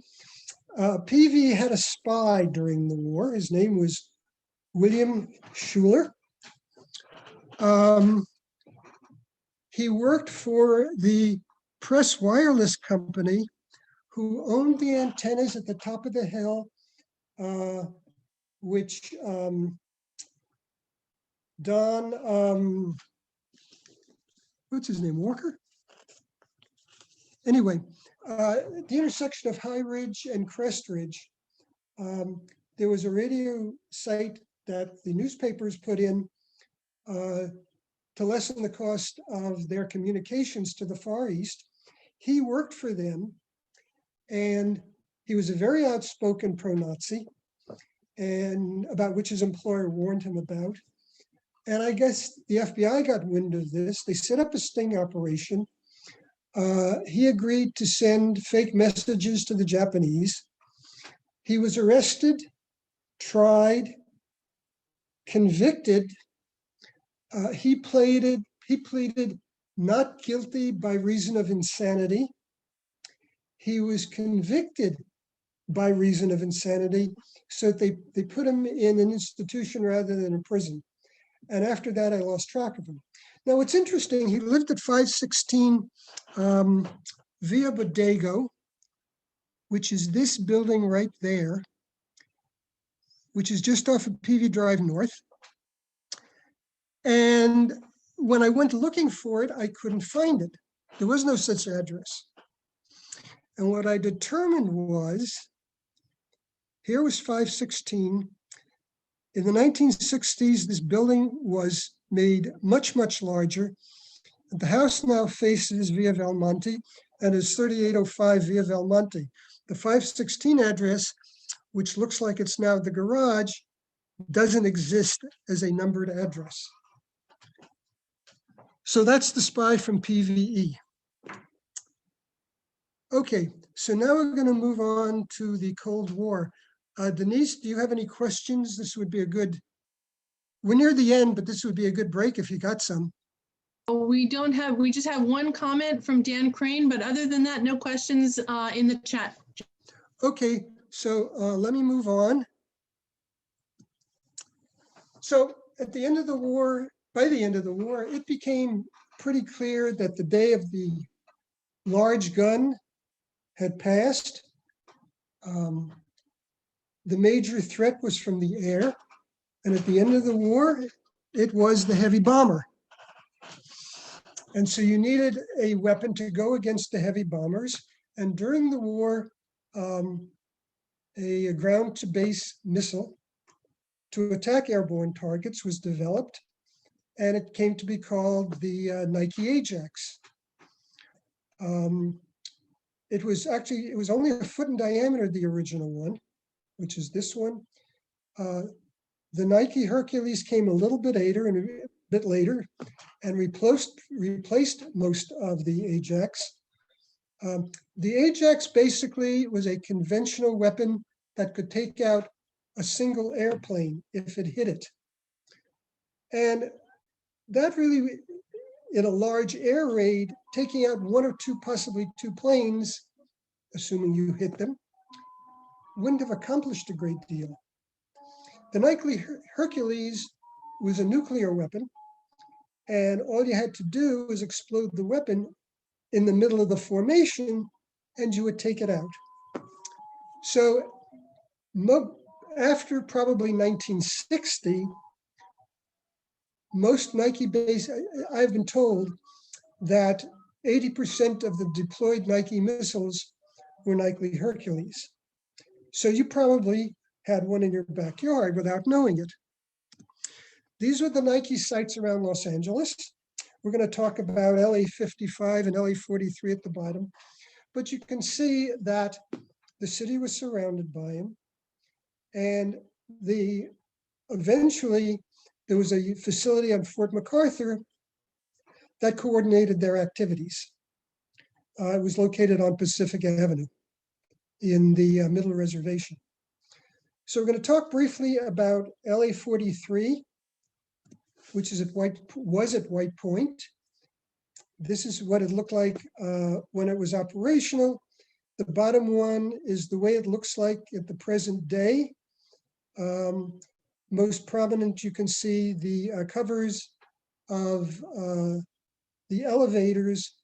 PV had a spy during the war. His name was William Schuler. He worked for the Press Wireless Company, who owned the antennas at the top of the hill, which Don, what's his name, Walker? Anyway, at the intersection of High Ridge and Crest Ridge, there was a radio site that the newspapers put in to lessen the cost of their communications to the Far East. He worked for them, and he was a very outspoken pro-Nazi, and about which his employer warned him about. And I guess the FBI got wind of this. They set up a sting operation. He agreed to send fake messages to the Japanese. He was arrested, tried, convicted. He pleaded not guilty by reason of insanity. He was convicted by reason of insanity, so they put him in an institution rather than a prison. And after that, I lost track of him. Now, what's interesting, he lived at 516 Via Bodego, which is this building right there, which is just off of PV Drive North. And when I went looking for it, I couldn't find it. There was no such address. And what I determined was, here was 516. In the 1960s, this building was made much, much larger. The house now faces Via Valmonte and is 3805 Via Valmonte. The 516 address, which looks like it's now the garage, doesn't exist as a numbered address. So that's the spy from PVE. Okay, so now we're going to move on to the Cold War. Denise, do you have any questions? This would be a good, we're near the end, but this would be a good break if you got some. We don't have, we just have one comment from Dan Crane, but other than that, no questions in the chat. Okay, so let me move on. So at the end of the war, by the end of the war, it became pretty clear that the day of the large gun had passed. The major threat was from the air. And at the end of the war, it was the heavy bomber. And so you needed a weapon to go against the heavy bombers. And during the war, a ground-to-base missile to attack airborne targets was developed, and it came to be called the Nike Ajax. It was only a foot in diameter, the original one, which is this one. The Nike Hercules came a little bit later and replaced most of the Ajax. The Ajax basically was a conventional weapon that could take out a single airplane if it hit it. And that really, in a large air raid, taking out one or two, possibly two planes, assuming you hit them, wouldn't have accomplished a great deal. The Nike Hercules was a nuclear weapon, and all you had to do was explode the weapon in the middle of the formation, and you would take it out. So after probably 1960, most Nike base, I've been told that 80% of the deployed Nike missiles were Nike Hercules. So you probably had one in your backyard without knowing it. These were the Nike sites around Los Angeles. We're going to talk about LA 55 and LA 43 at the bottom, but you can see that the city was surrounded by them. And eventually there was a facility on Fort MacArthur that coordinated their activities. It was located on Pacific Avenue in the Middle Reservation. So we're going to talk briefly about LA 43, which is was at White Point. This is what it looked like when it was operational. The bottom one is the way it looks like at the present day. Most prominent, you can see the covers of the elevators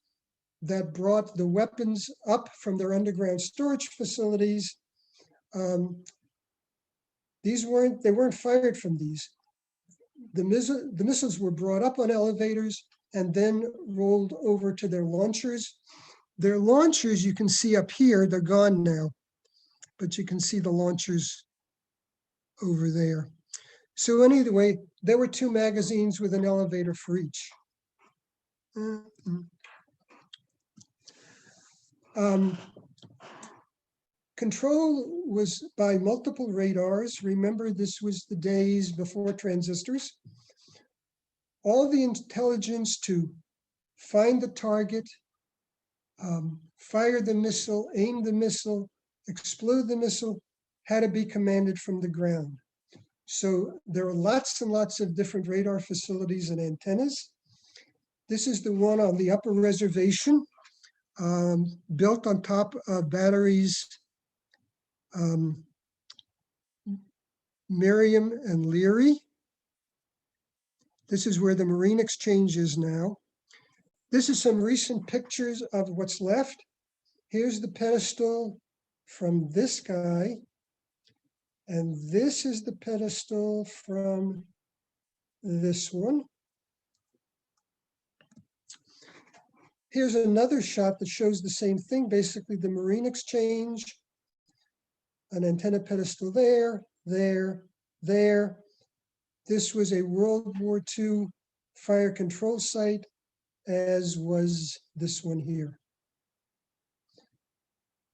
that brought the weapons up from their underground storage facilities. They weren't fired from these. The missiles were brought up on elevators and then rolled over to their launchers. Their launchers, you can see up here, they're gone now, but you can see the launchers over there. So anyway, there were 2 magazines with an elevator for each. Control was by multiple radars. Remember, this was the days before transistors. All the intelligence to find the target, fire the missile, aim the missile, explode the missile, had to be commanded from the ground. So there are lots and lots of different radar facilities and antennas. This is the one on the upper reservation, built on top of batteries Miriam and Leary. This is where the Marine Exchange is now. This is some recent pictures of what's left. Here's the pedestal from this guy. And this is the pedestal from this one. Here's another shot that shows the same thing, basically the Marine Exchange, an antenna pedestal there, there, there. This was a World War II fire control site, as was this one here.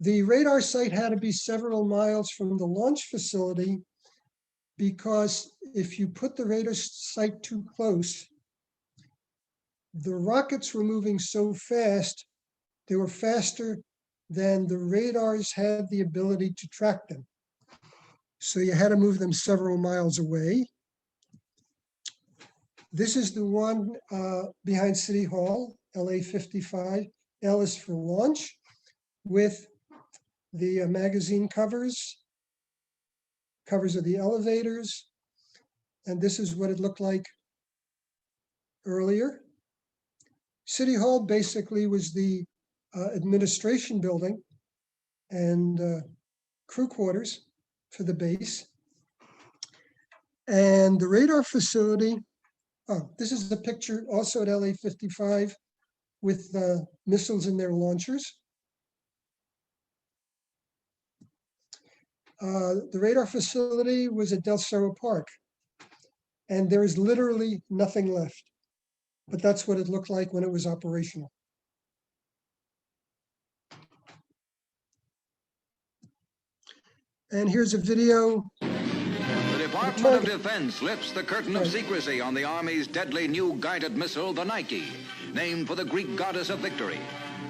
The radar site had to be several miles from the launch facility because if you put the radar site too close, the rockets were moving so fast, they were faster than the radars had the ability to track them. So you had to move them several miles away. This is the one behind City Hall, LA 55. L is for launch, with the magazine covers of the elevators. And this is what it looked like earlier. City Hall basically was the administration building and crew quarters for the base. And the radar facility, this is the picture also at LA 55 with missiles in their launchers. The radar facility was at Del Cerro Park, and there is literally nothing left. But that's what it looked like when it was operational. And here's a video. The Department of Defense lifts the curtain of secrecy on the Army's deadly new guided missile, the Nike, named for the Greek goddess of victory.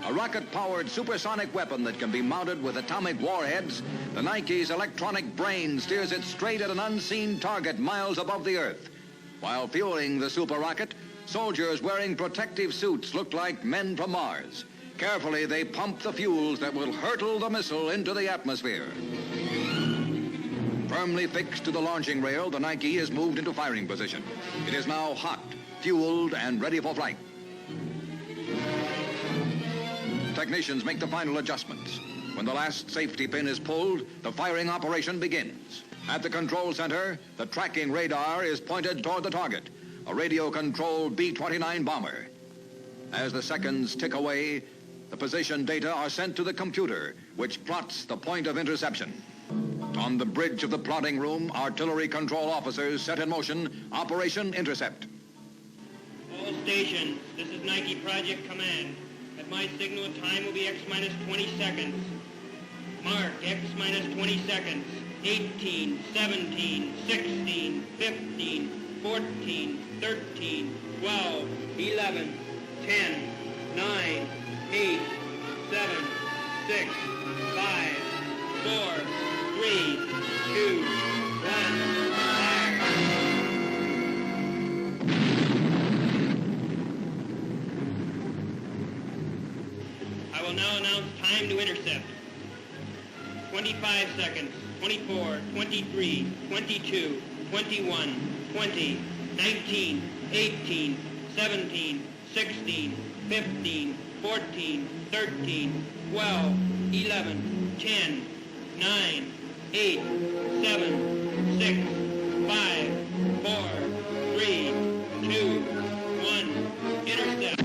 A rocket-powered supersonic weapon that can be mounted with atomic warheads, the Nike's electronic brain steers it straight at an unseen target miles above the Earth. While fueling the super rocket, soldiers wearing protective suits look like men from Mars. Carefully, they pump the fuels that will hurtle the missile into the atmosphere. Firmly fixed to the launching rail, the Nike is moved into firing position. It is now hot, fueled, and ready for flight. Technicians make the final adjustments. When the last safety pin is pulled, the firing operation begins. At the control center, the tracking radar is pointed toward the target, a radio-controlled B-29 bomber. As the seconds tick away, the position data are sent to the computer, which plots the point of interception. On the bridge of the plotting room, artillery control officers set in motion Operation Intercept. All stations, this is Nike Project Command. At my signal, time will be X minus 20 seconds. Mark, X minus 20 seconds. 18, 17, 16, 15, 14, 13, 12, 11, 10, 9, 8, 7, 6, 5, 4, 3, 2, 1, fire. I will now announce time to intercept. 25 seconds, 24, 23, 22, 21, 20, 19, 18, 17, 16, 15, 14, 13, 12, 11, 10, 9, 8, 7, 6, 5, 4, 3, 2, 1, intercept.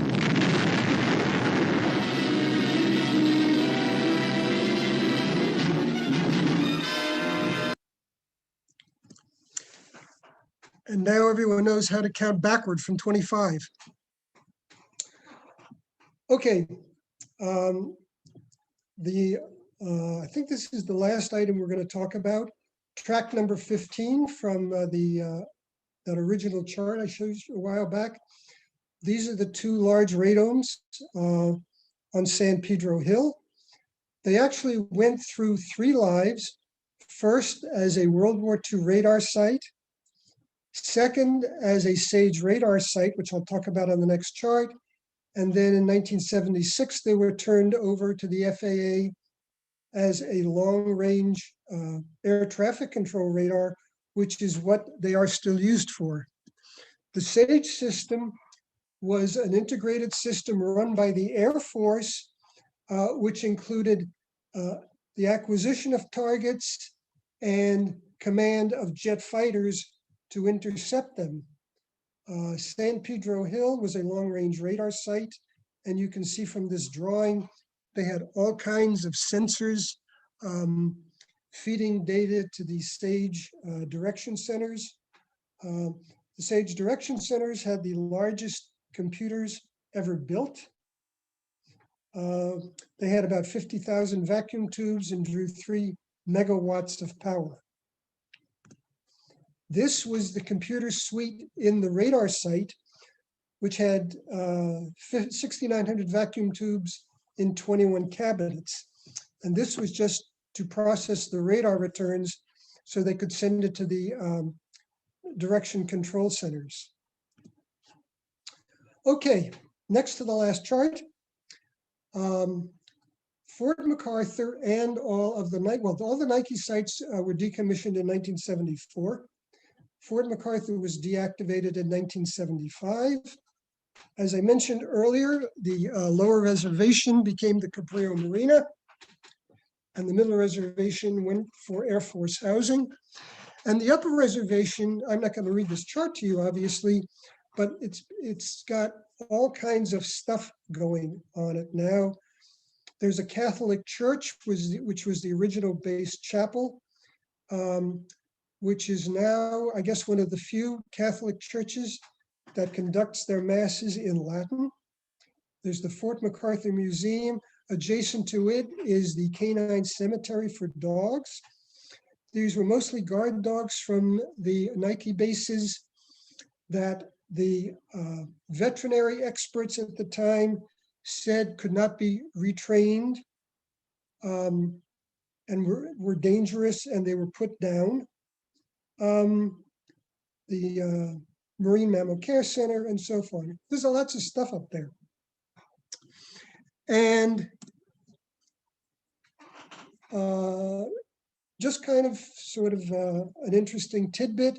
And now everyone knows how to count backward from 25. Okay. I think this is the last item we're going to talk about. Track number 15 from that original chart I showed you a while back. These are the two large radomes on San Pedro Hill. They actually went through 3 lives. First, as a World War II radar site. Second, as a SAGE radar site, which I'll talk about on the next chart. And then in 1976, they were turned over to the FAA as a long-range air traffic control radar, which is what they are still used for. The SAGE system was an integrated system run by the Air Force, which included the acquisition of targets and command of jet fighters to intercept them. San Pedro Hill was a long-range radar site, and you can see from this drawing, they had all kinds of sensors feeding data to the SAGE direction centers. The SAGE direction centers had the largest computers ever built. They had about 50,000 vacuum tubes and drew 3 megawatts of power. This was the computer suite in the radar site, which had 6,900 vacuum tubes in 21 cabinets. And this was just to process the radar returns so they could send it to the direction control centers. Okay, next to the last chart. Fort MacArthur and all the Nike sites were decommissioned in 1974. Fort MacArthur was deactivated in 1975. As I mentioned earlier, the lower reservation became the Cabrillo Marina, and the middle reservation went for Air Force housing. And the upper reservation, I'm not going to read this chart to you, obviously, but it's got all kinds of stuff going on it now. There's a Catholic church, which was the original base chapel, which is now, I guess, one of the few Catholic churches that conducts their masses in Latin. There's the Fort MacArthur Museum. Adjacent to it is the canine cemetery for dogs. These were mostly guard dogs from the Nike bases that the veterinary experts at the time said could not be retrained and were dangerous, and they were put down. The Marine Mammal Care Center and so forth. There's lots of stuff up there. And just kind of sort of an interesting tidbit.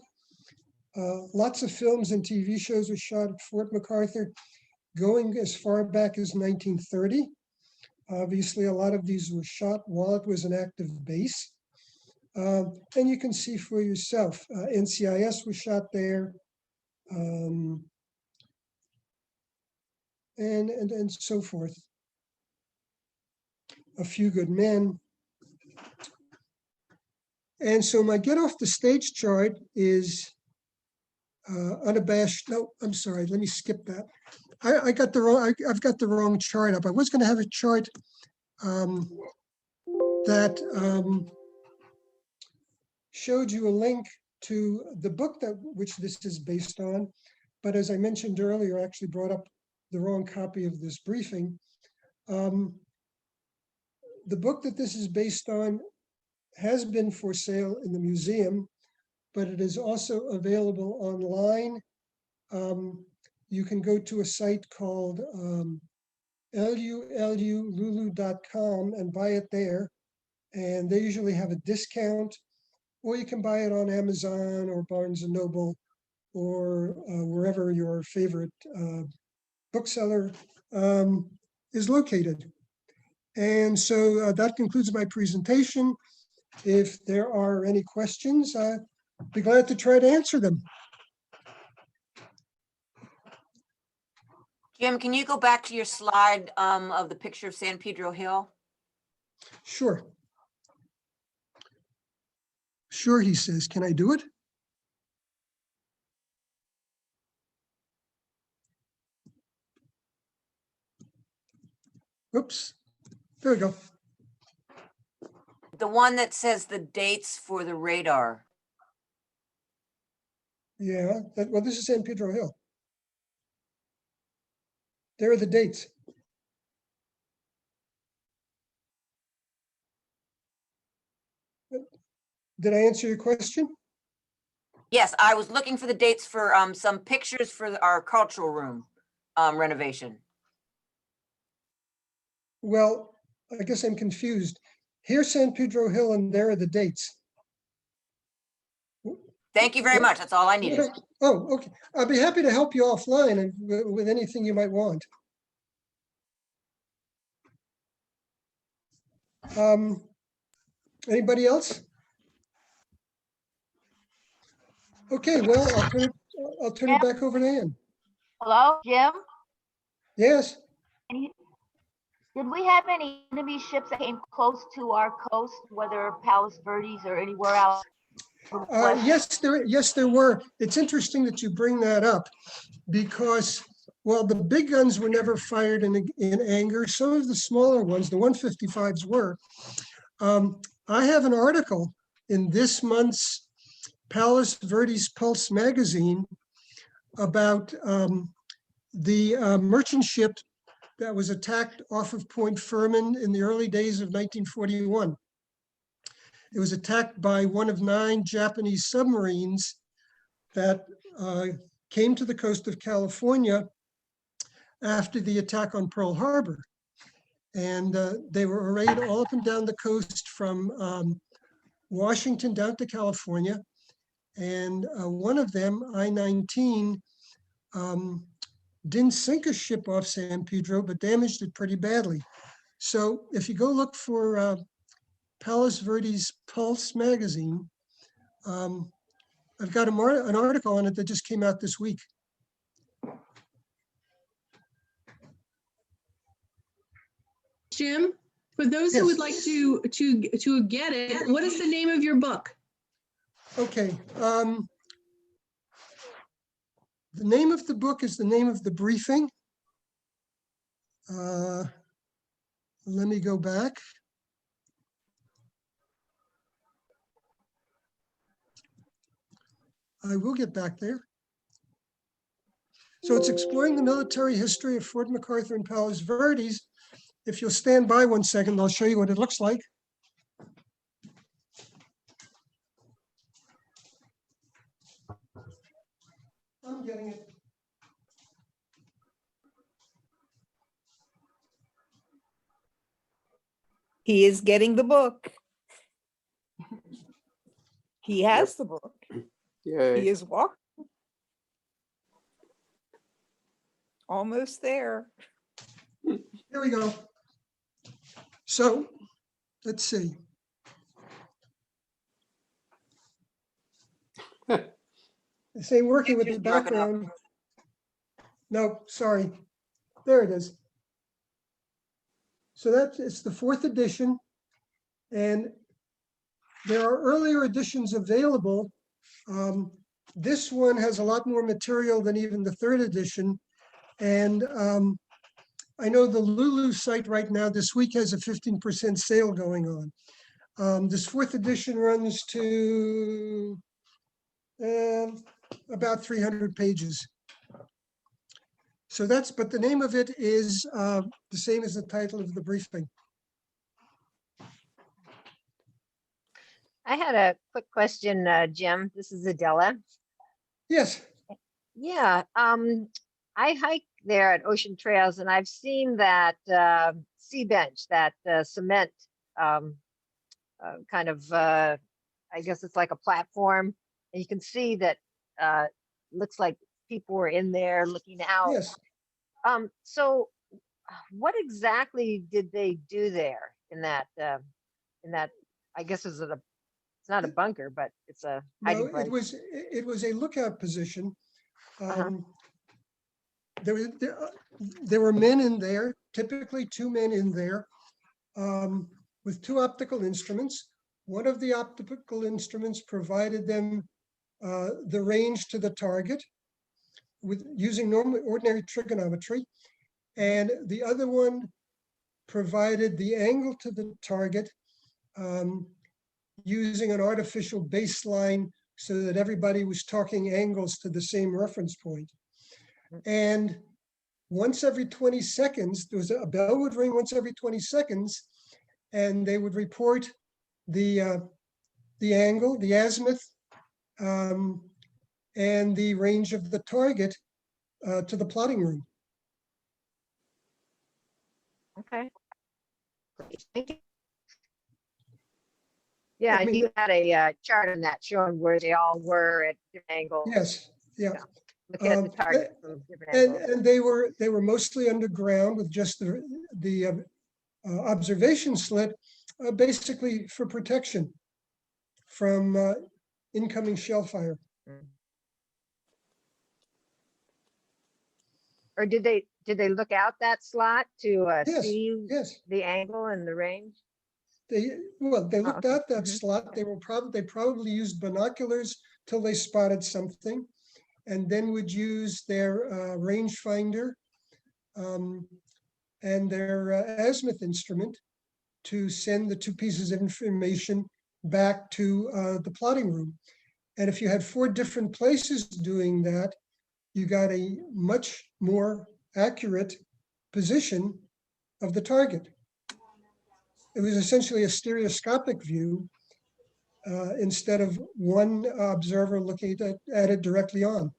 Lots of films and TV shows were shot at Fort MacArthur going as far back as 1930. Obviously, a lot of these were shot while it was an active base. And you can see for yourself, NCIS was shot there, and so forth. A Few Good Men. And so my get off the stage chart is unabashed. No, I'm sorry. Let me skip that. I got the wrong. I've got the wrong chart up. I was going to have a chart that showed you a link to the book which this is based on, but as I mentioned earlier, I actually brought up the wrong copy of this briefing. The book that this is based on has been for sale in the museum, but it is also available online. You can go to a site called lululu.com and buy it there. and they usually have a discount, or you can buy it on Amazon or Barnes and Noble or wherever your favorite bookseller is located. And so that concludes my presentation. If there are any questions, I'd be glad to try to answer them. Jim, can you go back to your slide of the picture of San Pedro Hill? Sure. Sure, he says. Can I do it? Oops. There we go. The one that says the dates for the radar. Yeah, well, this is San Pedro Hill. There are the dates. Did I answer your question? Yes, I was looking for the dates for some pictures for our cultural room renovation. Well, I guess I'm confused. Here's San Pedro Hill and there are the dates. Thank you very much. That's all I needed. Oh, okay. I'd be happy to help you offline and with anything you might want. Anybody else? Okay, well, I'll turn it back over to Ann. Hello, Jim? Yes. Did we have any enemy ships that came close to our coast, whether Palos Verdes or anywhere else? Yes, there were. It's interesting that you bring that up because, well, the big guns were never fired in anger. Some of the smaller ones, the 155s were. I have an article in this month's Palos Verdes Pulse magazine about the merchant ship that was attacked off of Point Fermin in the early days of 1941. It was attacked by one of 9 Japanese submarines that came to the coast of California after the attack on Pearl Harbor. And they were arrayed all up and down the coast from Washington down to California. And one of them, I-19, didn't sink a ship off San Pedro, but damaged it pretty badly. So if you go look for Palos Verdes Pulse magazine, I've got an article on it that just came out this week. Jim, for those Yes. who would like to get it, what is the name of your book? Okay. The name of the book is the name of the briefing. Let me go back. I will get back there. So it's exploring the military history of Fort MacArthur and Palos Verdes. If you'll stand by 1 second, I'll show you what it looks like. I'm getting it. He is getting the book. He has the book. He is walking. Almost there. Here we go. So let's see. They say working with the background. No, sorry. There it is. So it's the 4th edition, and there are earlier editions available. This one has a lot more material than even the 3rd edition. And I know the Lulu site right now this week has a 15% sale going on. This 4th edition runs to about 300 pages. So but the name of it is the same as the title of the briefing. I had a quick question, Jim. This is Adela. Yes. Yeah, I hike there at Ocean Trails, and I've seen that sea bench, that cement kind of, I guess it's like a platform. And you can see that looks like people were in there looking out. Yes. So what exactly did they do there in that, I guess it's not a bunker, but it's a hiding No, place. it was a lookout position. There were men in there, typically 2 men in there, with 2 optical instruments. One of the optical instruments provided them the range to the target with using ordinary trigonometry, and the other one provided the angle to the target using an artificial baseline so that everybody was talking angles to the same reference point. And once every 20 seconds, there was a bell would ring once every 20 seconds, and they would report the angle, the azimuth, and the range of the target to the plotting room. Okay. Great. Thank you. Yeah, you had a chart on that showing where they all were at different angles. Yes, yeah. Looking at the target from different angles. And they were mostly underground with just the observation slit, basically for protection from incoming shell fire. Or did they look out that slot to Yes, see yes. the angle and the range? They looked okay. out that slot. They probably used binoculars till they spotted something, and then would use their rangefinder and their azimuth instrument to send the 2 pieces of information back to the plotting room. And if you had 4 different places doing that, you got a much more accurate position of the target. It was essentially a stereoscopic view instead of one observer looking at it directly on.